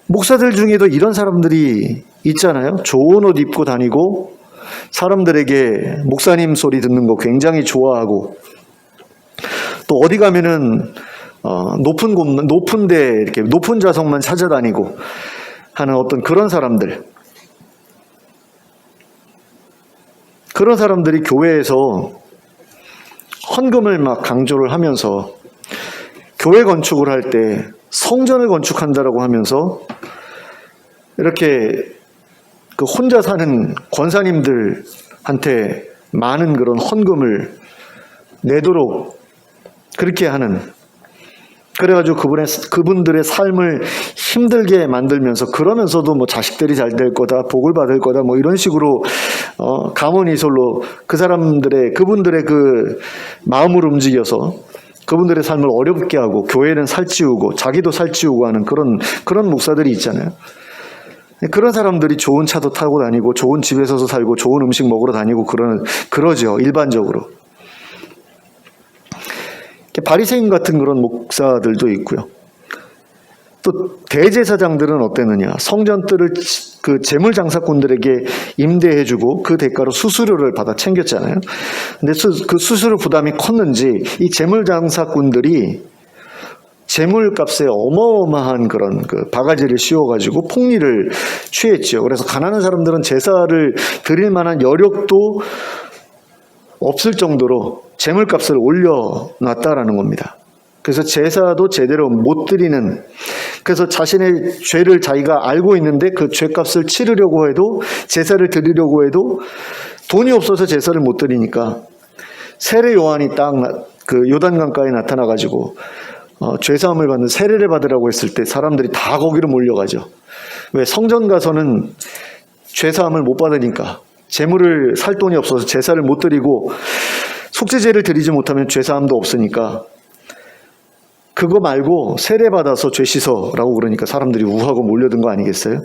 목사들 중에도 이런 사람들이 있잖아요. 좋은 옷 입고 다니고 사람들에게 목사님 소리 듣는 거 굉장히 좋아하고, 또 어디 가면은 높은 데 이렇게 높은 좌석만 찾아다니고, 하는 어떤 그런 사람들이 교회에서 헌금을 막 강조를 하면서 교회 건축을 할 때 성전을 건축한다라고 하면서 이렇게 그 혼자 사는 권사님들한테 많은 그런 헌금을 내도록 그렇게 하는, 그래가지고 그분들의 삶을 힘들게 만들면서, 그러면서도 뭐 자식들이 잘 될 거다, 복을 받을 거다, 뭐 이런 식으로 가문이설로 그분들의 그 마음을 움직여서 그분들의 삶을 어렵게 하고 교회는 살찌우고 자기도 살찌우고 하는 그런 목사들이 있잖아요. 그런 사람들이 좋은 차도 타고 다니고 좋은 집에서도 살고 좋은 음식 먹으러 다니고 그러죠, 일반적으로. 바리새인 같은 그런 목사들도 있고요. 또 대제사장들은 어땠느냐? 성전들을 그 재물 장사꾼들에게 임대해주고 그 대가로 수수료를 받아 챙겼잖아요. 근데 그 수수료 부담이 컸는지 이 재물 장사꾼들이 재물값에 어마어마한 그런 그 바가지를 씌워가지고 폭리를 취했죠. 그래서 가난한 사람들은 제사를 드릴 만한 여력도 없을 정도로 재물값을 올려놨다라는 겁니다. 그래서 제사도 제대로 못 드리는, 그래서 자신의 죄를 자기가 알고 있는데 그 죄값을 치르려고 해도, 제사를 드리려고 해도 돈이 없어서 제사를 못 드리니까 세례 요한이 딱 그 요단강가에 나타나가지고 죄사함을 받는 세례를 받으라고 했을 때 사람들이 다 거기로 몰려가죠. 왜? 성전 가서는 죄사함을 못 받으니까, 재물을 살 돈이 없어서 제사를 못 드리고 속죄제를 드리지 못하면 죄사함도 없으니까 그거 말고 세례 받아서 죄 씻어라고 그러니까 사람들이 우하고 몰려든 거 아니겠어요?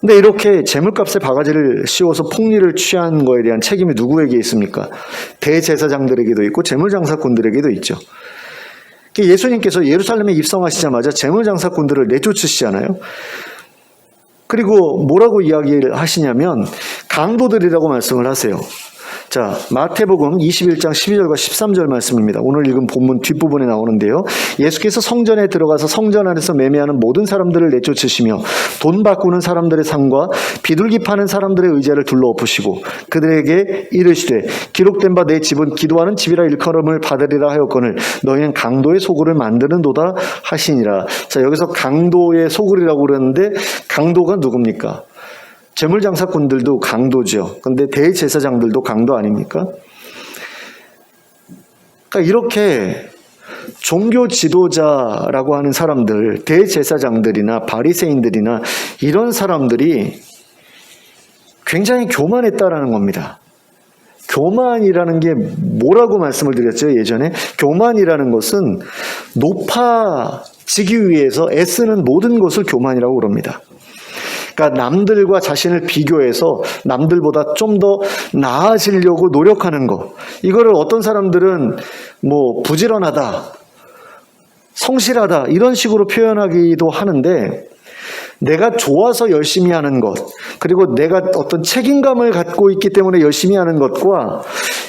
근데 이렇게 재물값에 바가지를 씌워서 폭리를 취한 거에 대한 책임이 누구에게 있습니까? 대제사장들에게도 있고 재물장사꾼들에게도 있죠. 예수님께서 예루살렘에 입성하시자마자 재물장사꾼들을 내쫓으시잖아요. 그리고 뭐라고 이야기를 하시냐면 강도들이라고 말씀을 하세요. 자, 마태복음 21장 12절과 13절 말씀입니다. 오늘 읽은 본문 뒷부분에 나오는데요. 예수께서 성전에 들어가서 성전 안에서 매매하는 모든 사람들을 내쫓으시며 돈 바꾸는 사람들의 상과 비둘기 파는 사람들의 의자를 둘러엎으시고 그들에게 이르시되 기록된 바 내 집은 기도하는 집이라 일컬음을 받으리라 하였거늘 너희는 강도의 소굴을 만드는도다 하시니라. 자, 여기서 강도의 소굴이라고 그러는데 강도가 누굽니까? 재물장사꾼들도 강도죠. 근데 대제사장들도 강도 아닙니까? 그러니까 이렇게 종교 지도자라고 하는 사람들, 대제사장들이나 바리새인들이나 이런 사람들이 굉장히 교만했다라는 겁니다. 교만이라는 게 뭐라고 말씀을 드렸죠, 예전에? 교만이라는 것은 높아지기 위해서 애쓰는 모든 것을 교만이라고 그럽니다. 그러니까 남들과 자신을 비교해서 남들보다 좀 더 나아지려고 노력하는 것. 이거를 어떤 사람들은 뭐 부지런하다, 성실하다 이런 식으로 표현하기도 하는데, 내가 좋아서 열심히 하는 것, 그리고 내가 어떤 책임감을 갖고 있기 때문에 열심히 하는 것과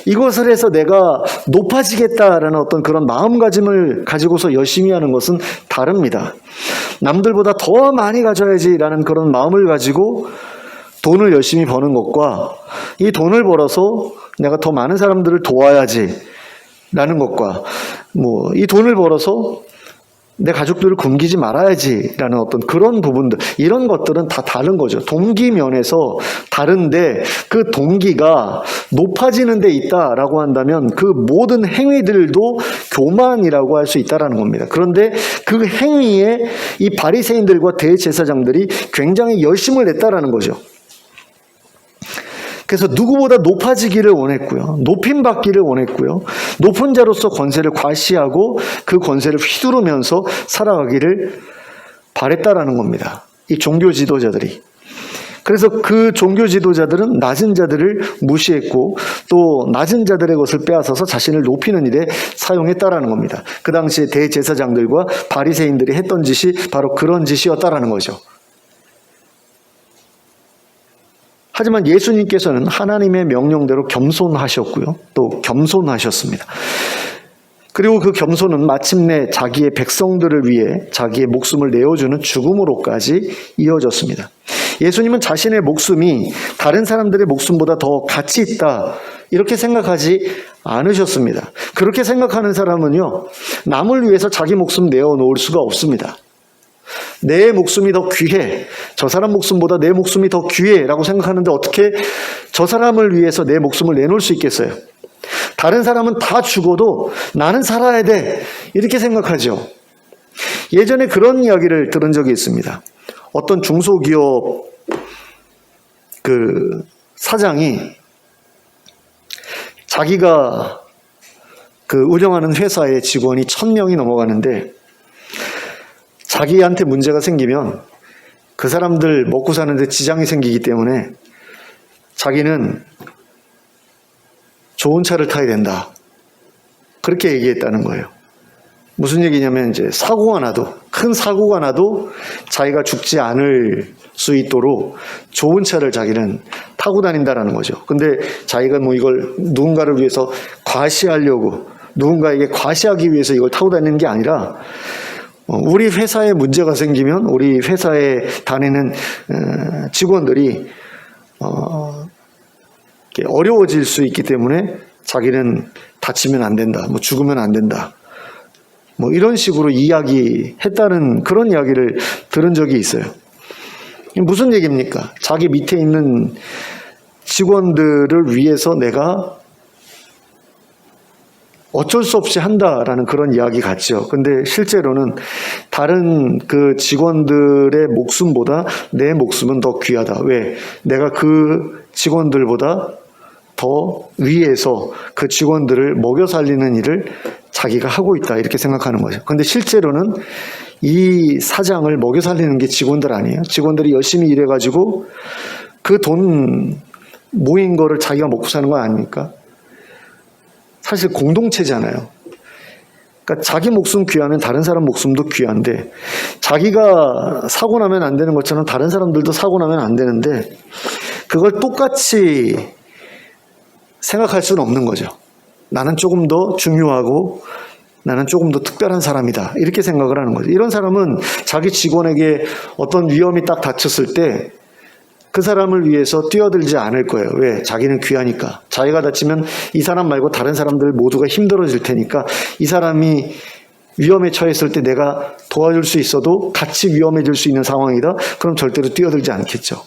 이것을 해서 내가 높아지겠다라는 어떤 그런 마음가짐을 가지고서 열심히 하는 것은 다릅니다. 남들보다 더 많이 가져야지라는 그런 마음을 가지고 돈을 열심히 버는 것과 이 돈을 벌어서 내가 더 많은 사람들을 도와야지라는 것과 뭐 이 돈을 벌어서 내 가족들을 굶기지 말아야지라는 어떤 그런 부분들, 이런 것들은 다 다른 거죠. 동기 면에서 다른데 그 동기가 높아지는 데 있다라고 한다면 그 모든 행위들도 교만이라고 할 수 있다라는 겁니다. 그런데 그 행위에 이 바리새인들과 대제사장들이 굉장히 열심을 냈다라는 거죠. 그래서 누구보다 높아지기를 원했고요. 높임받기를 원했고요. 높은 자로서 권세를 과시하고 그 권세를 휘두르면서 살아가기를 바랬다라는 겁니다. 이 종교 지도자들이. 그래서 그 종교 지도자들은 낮은 자들을 무시했고 또 낮은 자들의 것을 빼앗아서 자신을 높이는 일에 사용했다라는 겁니다. 그 당시에 대제사장들과 바리새인들이 했던 짓이 바로 그런 짓이었다라는 거죠. 하지만 예수님께서는 하나님의 명령대로 겸손하셨고요. 또 겸손하셨습니다. 그리고 그 겸손은 마침내 자기의 백성들을 위해 자기의 목숨을 내어주는 죽음으로까지 이어졌습니다. 예수님은 자신의 목숨이 다른 사람들의 목숨보다 더 가치 있다 이렇게 생각하지 않으셨습니다. 그렇게 생각하는 사람은요, 남을 위해서 자기 목숨 내어놓을 수가 없습니다. 내 목숨이 더 귀해, 저 사람 목숨보다 내 목숨이 더 귀해라고 생각하는데 어떻게 저 사람을 위해서 내 목숨을 내놓을 수 있겠어요? 다른 사람은 다 죽어도 나는 살아야 돼 이렇게 생각하죠. 예전에 그런 이야기를 들은 적이 있습니다. 어떤 중소기업 그 사장이 자기가 그 운영하는 회사의 직원이 1000명이 넘어가는데 자기한테 문제가 생기면 그 사람들 먹고 사는데 지장이 생기기 때문에 자기는 좋은 차를 타야 된다. 그렇게 얘기했다는 거예요. 무슨 얘기냐면 이제 사고가 나도, 큰 사고가 나도 자기가 죽지 않을 수 있도록 좋은 차를 자기는 타고 다닌다라는 거죠. 근데 자기가 뭐 이걸 누군가를 위해서 과시하려고, 누군가에게 과시하기 위해서 이걸 타고 다니는 게 아니라 우리 회사에 문제가 생기면 우리 회사에 다니는 직원들이 어려워질 수 있기 때문에 자기는 다치면 안 된다, 뭐 죽으면 안 된다, 뭐 이런 식으로 이야기했다는 그런 이야기를 들은 적이 있어요. 무슨 얘기입니까? 자기 밑에 있는 직원들을 위해서 내가 어쩔 수 없이 한다라는 그런 이야기 같죠. 근데 실제로는 다른 그 직원들의 목숨보다 내 목숨은 더 귀하다. 왜? 내가 그 직원들보다 더 위에서 그 직원들을 먹여 살리는 일을 자기가 하고 있다 이렇게 생각하는 거죠. 근데 실제로는 이 사장을 먹여 살리는 게 직원들 아니에요. 직원들이 열심히 일해가지고 그 돈 모인 거를 자기가 먹고 사는 거 아닙니까? 사실 공동체잖아요. 그러니까 자기 목숨 귀하면 다른 사람 목숨도 귀한데 자기가 사고 나면 안 되는 것처럼 다른 사람들도 사고 나면 안 되는데 그걸 똑같이 생각할 수는 없는 거죠. 나는 조금 더 중요하고 나는 조금 더 특별한 사람이다 이렇게 생각을 하는 거죠. 이런 사람은 자기 직원에게 어떤 위험이 딱 닥쳤을 때 그 사람을 위해서 뛰어들지 않을 거예요. 왜? 자기는 귀하니까. 자기가 다치면 이 사람 말고 다른 사람들 모두가 힘들어질 테니까 이 사람이 위험에 처했을 때 내가 도와줄 수 있어도 같이 위험해질 수 있는 상황이다. 그럼 절대로 뛰어들지 않겠죠.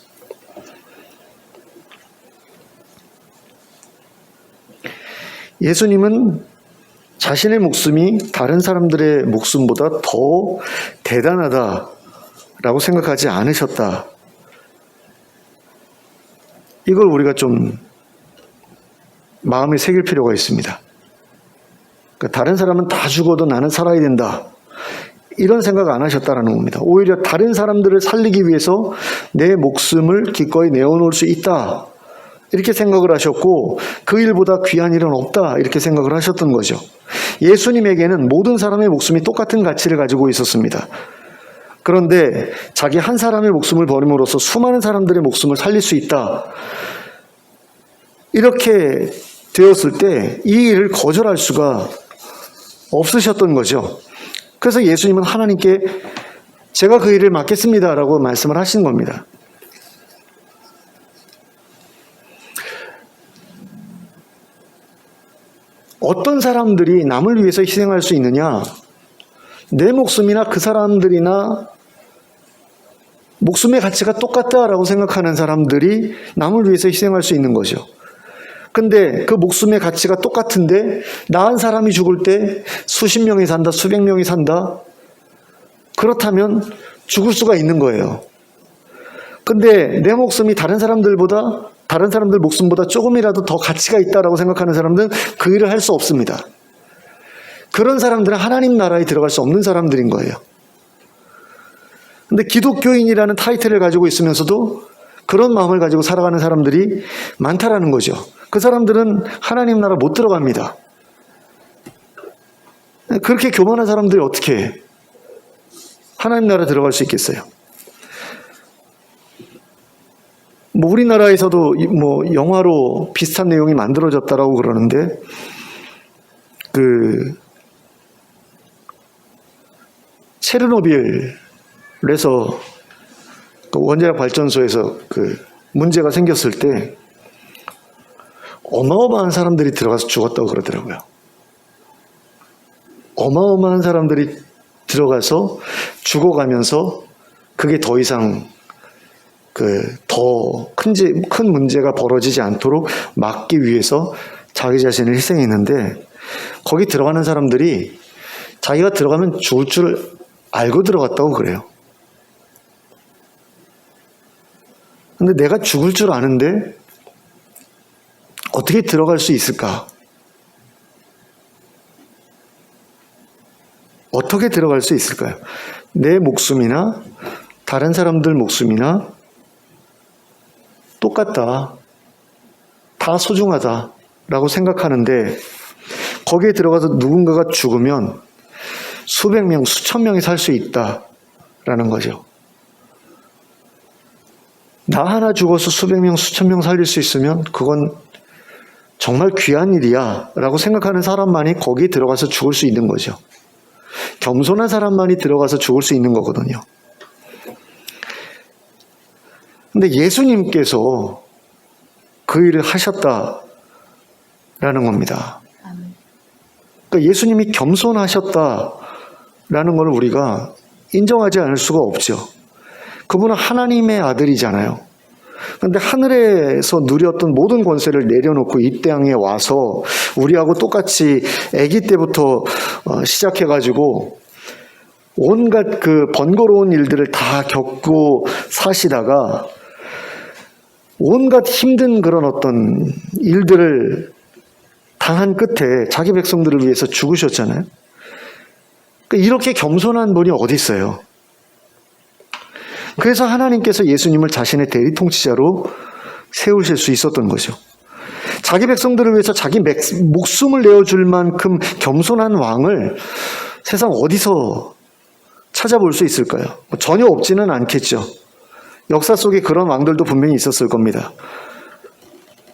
예수님은 자신의 목숨이 다른 사람들의 목숨보다 더 대단하다라고 생각하지 않으셨다. 이걸 우리가 좀 마음에 새길 필요가 있습니다. 그러니까 다른 사람은 다 죽어도 나는 살아야 된다. 이런 생각 안 하셨다라는 겁니다. 오히려 다른 사람들을 살리기 위해서 내 목숨을 기꺼이 내어놓을 수 있다. 이렇게 생각을 하셨고 그 일보다 귀한 일은 없다. 이렇게 생각을 하셨던 거죠. 예수님에게는 모든 사람의 목숨이 똑같은 가치를 가지고 있었습니다. 그런데 자기 한 사람의 목숨을 버림으로써 수많은 사람들의 목숨을 살릴 수 있다. 이렇게 되었을 때 이 일을 거절할 수가 없으셨던 거죠. 그래서 예수님은 하나님께 제가 그 일을 맡겠습니다라고 말씀을 하신 겁니다. 어떤 사람들이 남을 위해서 희생할 수 있느냐? 내 목숨이나 그 사람들이나 목숨의 가치가 똑같다라고 생각하는 사람들이 남을 위해서 희생할 수 있는 거죠. 근데 그 목숨의 가치가 똑같은데 나 한 사람이 죽을 때 수십 명이 산다, 수백 명이 산다. 그렇다면 죽을 수가 있는 거예요. 근데 내 목숨이 다른 사람들 목숨보다 조금이라도 더 가치가 있다라고 생각하는 사람들은 그 일을 할 수 없습니다. 그런 사람들은 하나님 나라에 들어갈 수 없는 사람들인 거예요. 근데 기독교인이라는 타이틀을 가지고 있으면서도 그런 마음을 가지고 살아가는 사람들이 많다라는 거죠. 그 사람들은 하나님 나라 못 들어갑니다. 그렇게 교만한 사람들이 어떻게 하나님 나라 들어갈 수 있겠어요? 뭐 우리나라에서도 뭐 영화로 비슷한 내용이 만들어졌다라고 그러는데 그 체르노빌에서 그 원자력 발전소에서 그 문제가 생겼을 때 어마어마한 사람들이 들어가서 죽었다고 그러더라고요. 어마어마한 사람들이 들어가서 죽어가면서 그게 더 이상 더 큰 문제가 벌어지지 않도록 막기 위해서 자기 자신을 희생했는데, 거기 들어가는 사람들이 자기가 들어가면 죽을 줄 알고 들어갔다고 그래요. 근데 내가 죽을 줄 아는데 어떻게 들어갈 수 있을까? 어떻게 들어갈 수 있을까요? 내 목숨이나 다른 사람들 목숨이나 똑같다, 다 소중하다라고 생각하는데, 거기에 들어가서 누군가가 죽으면 수백 명, 수천 명이 살 수 있다라는 거죠. 나 하나 죽어서 수백 명, 수천 명 살릴 수 있으면 그건 정말 귀한 일이야 라고 생각하는 사람만이 거기에 들어가서 죽을 수 있는 거죠. 겸손한 사람만이 들어가서 죽을 수 있는 거거든요. 근데 예수님께서 그 일을 하셨다라는 겁니다. 그러니까 예수님이 겸손하셨다라는 걸 우리가 인정하지 않을 수가 없죠. 그분은 하나님의 아들이잖아요. 그런데 하늘에서 누렸던 모든 권세를 내려놓고 이 땅에 와서 우리하고 똑같이 아기 때부터 시작해가지고 온갖 그 번거로운 일들을 다 겪고 사시다가 온갖 힘든 그런 어떤 일들을 당한 끝에 자기 백성들을 위해서 죽으셨잖아요. 그러니까 이렇게 겸손한 분이 어디 있어요? 그래서 하나님께서 예수님을 자신의 대리통치자로 세우실 수 있었던 거죠. 자기 백성들을 위해서 자기 목숨을 내어줄 만큼 겸손한 왕을 세상 어디서 찾아볼 수 있을까요? 전혀 없지는 않겠죠. 역사 속에 그런 왕들도 분명히 있었을 겁니다.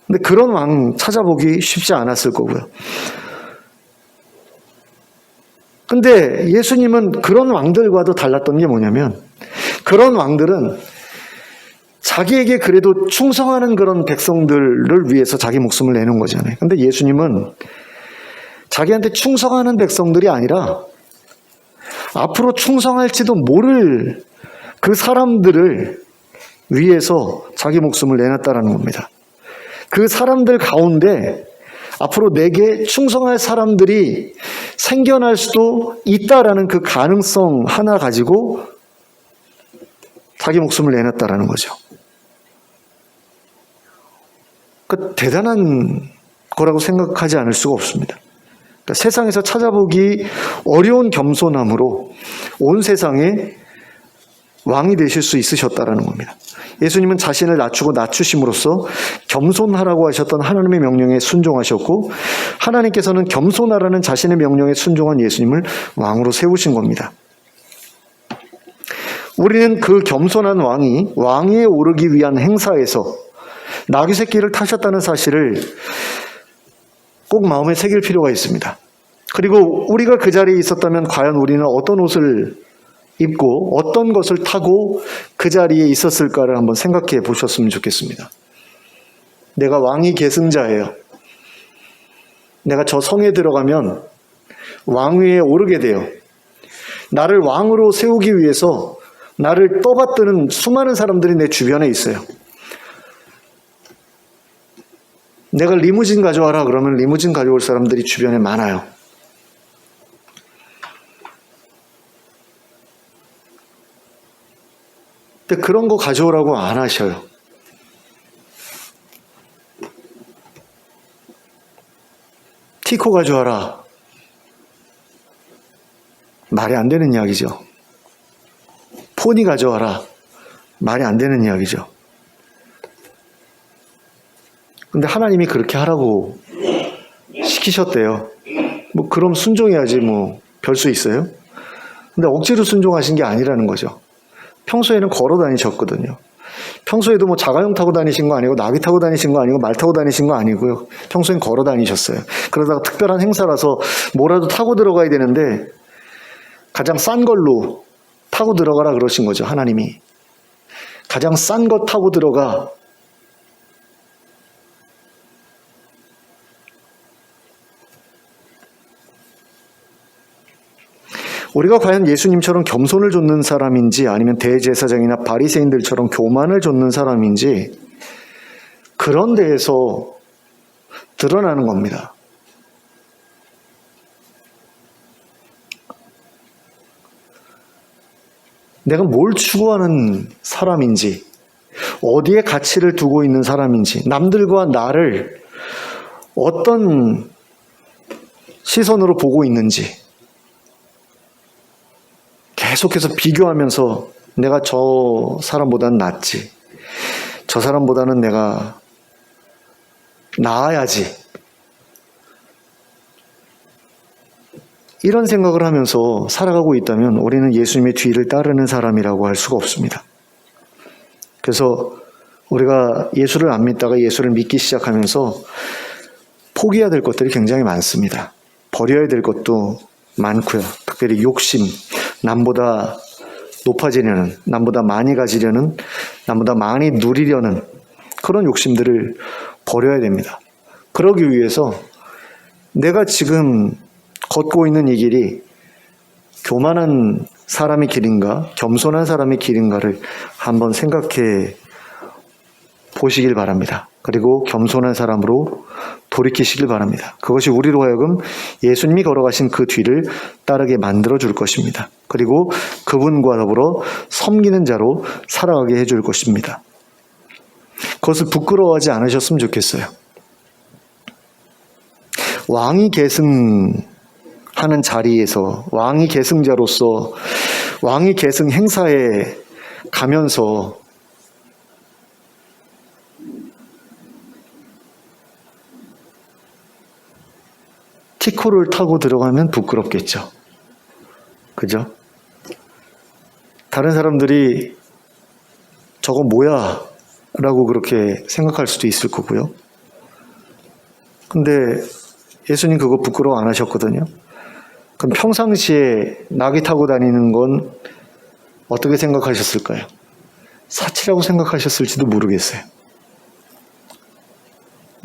근데 그런 왕 찾아보기 쉽지 않았을 거고요. 근데 예수님은 그런 왕들과도 달랐던 게 뭐냐면, 그런 왕들은 자기에게 그래도 충성하는 그런 백성들을 위해서 자기 목숨을 내는 거잖아요. 근데 예수님은 자기한테 충성하는 백성들이 아니라 앞으로 충성할지도 모를 그 사람들을 위해서 자기 목숨을 내놨다라는 겁니다. 그 사람들 가운데 앞으로 내게 충성할 사람들이 생겨날 수도 있다라는 그 가능성 하나 가지고 자기 목숨을 내놨다라는 거죠. 그러니까 대단한 거라고 생각하지 않을 수가 없습니다. 그러니까 세상에서 찾아보기 어려운 겸손함으로 온 세상에 왕이 되실 수 있으셨다라는 겁니다. 예수님은 자신을 낮추고 낮추심으로써 겸손하라고 하셨던 하나님의 명령에 순종하셨고, 하나님께서는 겸손하라는 자신의 명령에 순종한 예수님을 왕으로 세우신 겁니다. 우리는 그 겸손한 왕이 왕위에 오르기 위한 행사에서 나귀 새끼를 타셨다는 사실을 꼭 마음에 새길 필요가 있습니다. 그리고 우리가 그 자리에 있었다면 과연 우리는 어떤 옷을 입고 어떤 것을 타고 그 자리에 있었을까를 한번 생각해 보셨으면 좋겠습니다. 내가 왕위 계승자예요. 내가 저 성에 들어가면 왕위에 오르게 돼요. 나를 왕으로 세우기 위해서 나를 떠받드는 수많은 사람들이 내 주변에 있어요. 내가 리무진 가져와라 그러면 리무진 가져올 사람들이 주변에 많아요. 근데 그런 거 가져오라고 안 하셔요. 티코 가져와라. 말이 안 되는 이야기죠. 포니 가져와라. 말이 안 되는 이야기죠. 근데 하나님이 그렇게 하라고 시키셨대요. 뭐 그럼 순종해야지 뭐 별 수 있어요? 근데 억지로 순종하신 게 아니라는 거죠. 평소에는 걸어 다니셨거든요. 평소에도 뭐 자가용 타고 다니신 거 아니고 나귀 타고 다니신 거 아니고 말 타고 다니신 거 아니고요. 평소엔 걸어 다니셨어요. 그러다가 특별한 행사라서 뭐라도 타고 들어가야 되는데 가장 싼 걸로 타고 들어가라 그러신 거죠. 하나님이. 가장 싼 거 타고 들어가. 우리가 과연 예수님처럼 겸손을 좇는 사람인지 아니면 대제사장이나 바리새인들처럼 교만을 좇는 사람인지 그런 데에서 드러나는 겁니다. 내가 뭘 추구하는 사람인지, 어디에 가치를 두고 있는 사람인지, 남들과 나를 어떤 시선으로 보고 있는지 계속해서 비교하면서 내가 저 사람보다는 낫지, 저 사람보다는 내가 나아야지, 이런 생각을 하면서 살아가고 있다면 우리는 예수님의 뒤를 따르는 사람이라고 할 수가 없습니다. 그래서 우리가 예수를 안 믿다가 예수를 믿기 시작하면서 포기해야 될 것들이 굉장히 많습니다. 버려야 될 것도 많고요. 특별히 욕심, 남보다 높아지려는, 남보다 많이 가지려는, 남보다 많이 누리려는 그런 욕심들을 버려야 됩니다. 그러기 위해서 내가 지금 걷고 있는 이 길이 교만한 사람의 길인가, 겸손한 사람의 길인가를 한번 생각해 보시길 바랍니다. 그리고 겸손한 사람으로 돌이키시길 바랍니다. 그것이 우리로 하여금 예수님이 걸어가신 그 뒤를 따르게 만들어 줄 것입니다. 그리고 그분과 더불어 섬기는 자로 살아가게 해줄 것입니다. 그것을 부끄러워하지 않으셨으면 좋겠어요. 왕이 계승하는 자리에서, 왕이 계승자로서 왕이 계승 행사에 가면서 티코를 타고 들어가면 부끄럽겠죠. 그죠? 다른 사람들이 저거 뭐야? 라고 그렇게 생각할 수도 있을 거고요. 근데 예수님 그거 부끄러워 안 하셨거든요. 그럼 평상시에 나귀 타고 다니는 건 어떻게 생각하셨을까요? 사치라고 생각하셨을지도 모르겠어요.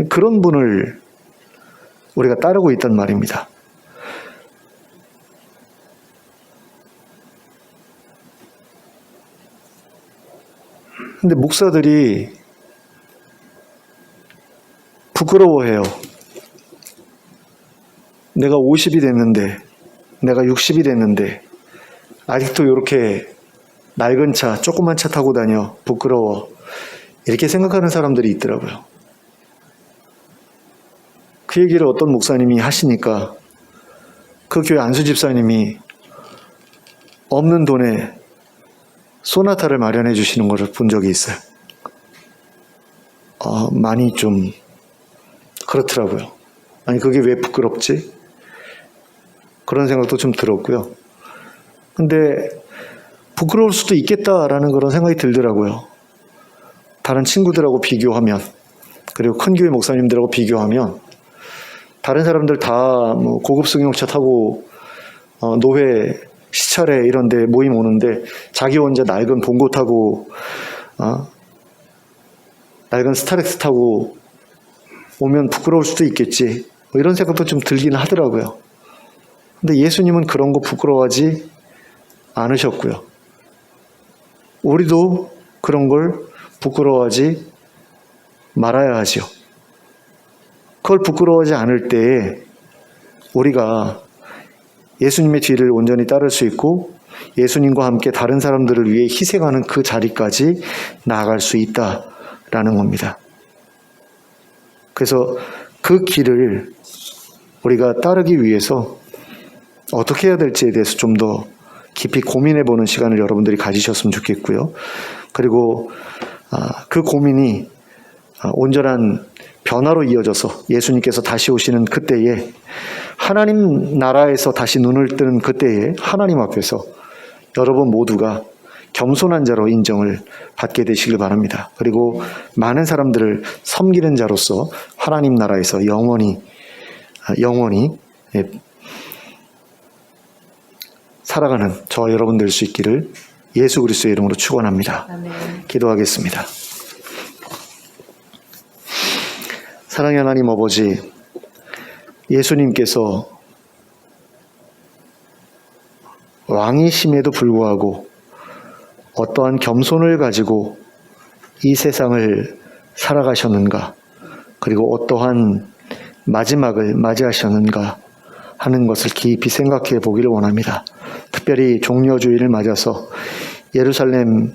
그런 분을 우리가 따르고 있단 말입니다. 근데 목사들이 부끄러워해요. 내가 50이 됐는데, 내가 60이 됐는데 아직도 이렇게 낡은 차, 조그만 차 타고 다녀. 부끄러워. 이렇게 생각하는 사람들이 있더라고요. 그 얘기를 어떤 목사님이 하시니까 그 교회 안수 집사님이 없는 돈에 소나타를 마련해 주시는 것을 본 적이 있어요. 많이 좀 그렇더라고요. 아니 그게 왜 부끄럽지? 그런 생각도 좀 들었고요. 근데 부끄러울 수도 있겠다라는 그런 생각이 들더라고요. 다른 친구들하고 비교하면, 그리고 큰 교회 목사님들하고 비교하면 다른 사람들 다 뭐 고급 승용차 타고 노회 시찰회 이런 데 모임 오는데 자기 혼자 낡은 봉고 타고 낡은 스타렉스 타고 오면 부끄러울 수도 있겠지, 뭐 이런 생각도 좀 들긴 하더라고요. 근데 예수님은 그런 거 부끄러워하지 않으셨고요. 우리도 그런 걸 부끄러워하지 말아야 하죠. 그걸 부끄러워하지 않을 때에 우리가 예수님의 뒤를 온전히 따를 수 있고 예수님과 함께 다른 사람들을 위해 희생하는 그 자리까지 나아갈 수 있다라는 겁니다. 그래서 그 길을 우리가 따르기 위해서 어떻게 해야 될지에 대해서 좀 더 깊이 고민해보는 시간을 여러분들이 가지셨으면 좋겠고요. 그리고 그 고민이 온전한 변화로 이어져서 예수님께서 다시 오시는 그때에, 하나님 나라에서 다시 눈을 뜨는 그때에 하나님 앞에서 여러분 모두가 겸손한 자로 인정을 받게 되시길 바랍니다. 그리고 많은 사람들을 섬기는 자로서 하나님 나라에서 영원히 살아가는 저와 여러분 될 수 있기를 예수 그리스도의 이름으로 축원합니다. 아멘. 기도하겠습니다. 사랑의 하나님 아버지, 예수님께서 왕이심에도 불구하고 어떠한 겸손을 가지고 이 세상을 살아가셨는가, 그리고 어떠한 마지막을 맞이하셨는가 하는 것을 깊이 생각해 보기를 원합니다. 특별히 종려주의를 맞아서 예루살렘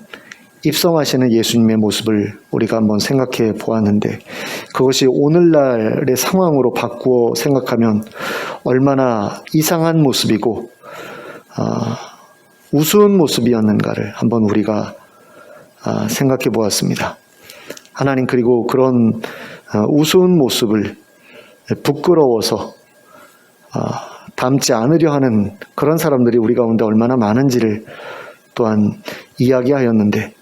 입성하시는 예수님의 모습을 우리가 한번 생각해 보았는데, 그것이 오늘날의 상황으로 바꾸어 생각하면 얼마나 이상한 모습이고 우스운 모습이었는가를 한번 우리가 생각해 보았습니다. 하나님, 그리고 그런 우스운 모습을 부끄러워서 담지 않으려 하는 그런 사람들이 우리 가운데 얼마나 많은지를 또한 이야기하였는데,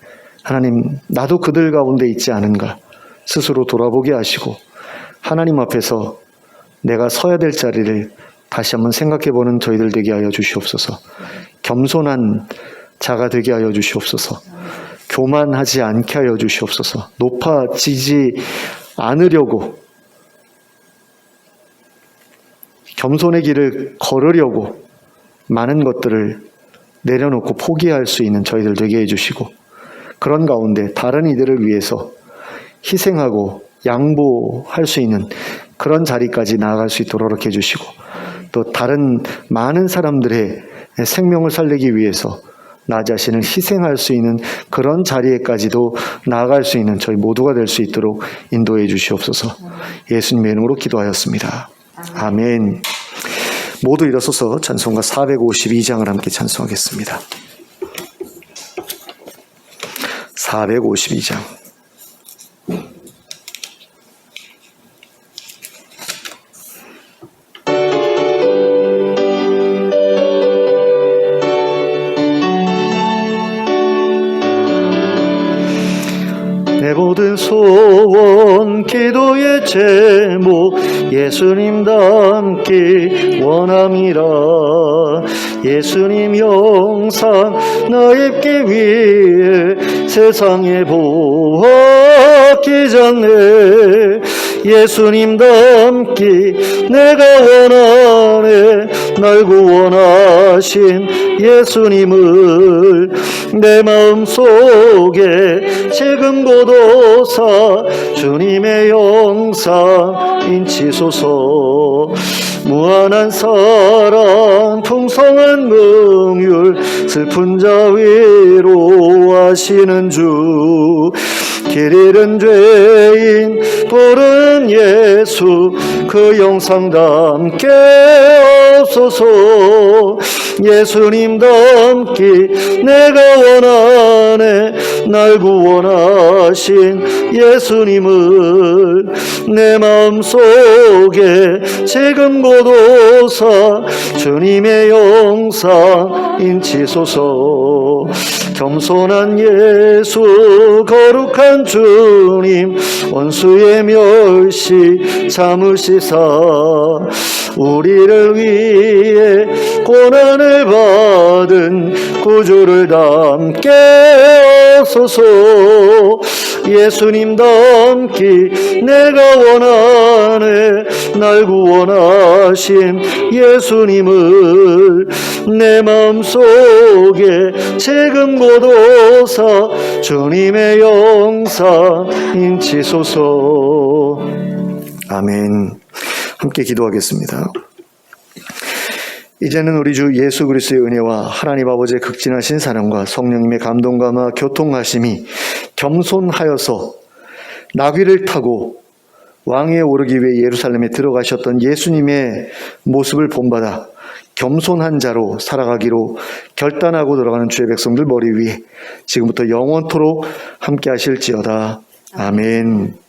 하나님, 나도 그들 가운데 있지 않은가 스스로 돌아보게 하시고 하나님 앞에서 내가 서야 될 자리를 다시 한번 생각해보는 저희들 되게 하여 주시옵소서. 겸손한 자가 되게 하여 주시옵소서. 교만하지 않게 하여 주시옵소서. 높아지지 않으려고, 겸손의 길을 걸으려고 많은 것들을 내려놓고 포기할 수 있는 저희들 되게 해주시고, 그런 가운데 다른 이들을 위해서 희생하고 양보할 수 있는 그런 자리까지 나아갈 수 있도록 해주시고, 또 다른 많은 사람들의 생명을 살리기 위해서 나 자신을 희생할 수 있는 그런 자리에까지도 나아갈 수 있는 저희 모두가 될 수 있도록 인도해 주시옵소서. 예수님의 이름으로 기도하였습니다. 아멘. 모두 일어서서 찬송가 452장을 함께 찬송하겠습니다. 452장. 내 모든 소원 기도의 제목 예수님 닮기 원함이라. 예수님 영상 나 입기 위해 세상에 보았기 전에 예수님 닮기 내가 원하네. 날 구원하신 예수님을 내 마음속에 지금 고도사 주님의 영상 인치소서. 무한한 사랑 풍성한 긍휼 슬픈 자 위로하시는 주. 길 잃은 죄인 부른 예수 그 영상 담게 없소서. 예수님 닮기 내가 원하네. 날 구원하신 예수님을 내 마음속에 지금 고도사 주님의 영상 인치소서. 겸손한 예수 거룩한 주님 원수의 멸시 참으시사 우리를 위해 고난을 받은 구주를 담게 하소서. 예수님 닮기 내가 원하네. 날 구원하신 예수님을 내 마음속에 지금 고도사 주님의 영상 인치소서. 아멘. 함께 기도하겠습니다. 이제는 우리 주 예수 그리스도의 은혜와 하나님 아버지의 극진하신 사랑과 성령님의 감동감화 교통하심이 겸손하여서 나귀를 타고 왕위에 오르기 위해 예루살렘에 들어가셨던 예수님의 모습을 본받아 겸손한 자로 살아가기로 결단하고 들어가는 주의 백성들 머리 위에 지금부터 영원토록 함께 하실지어다. 아멘.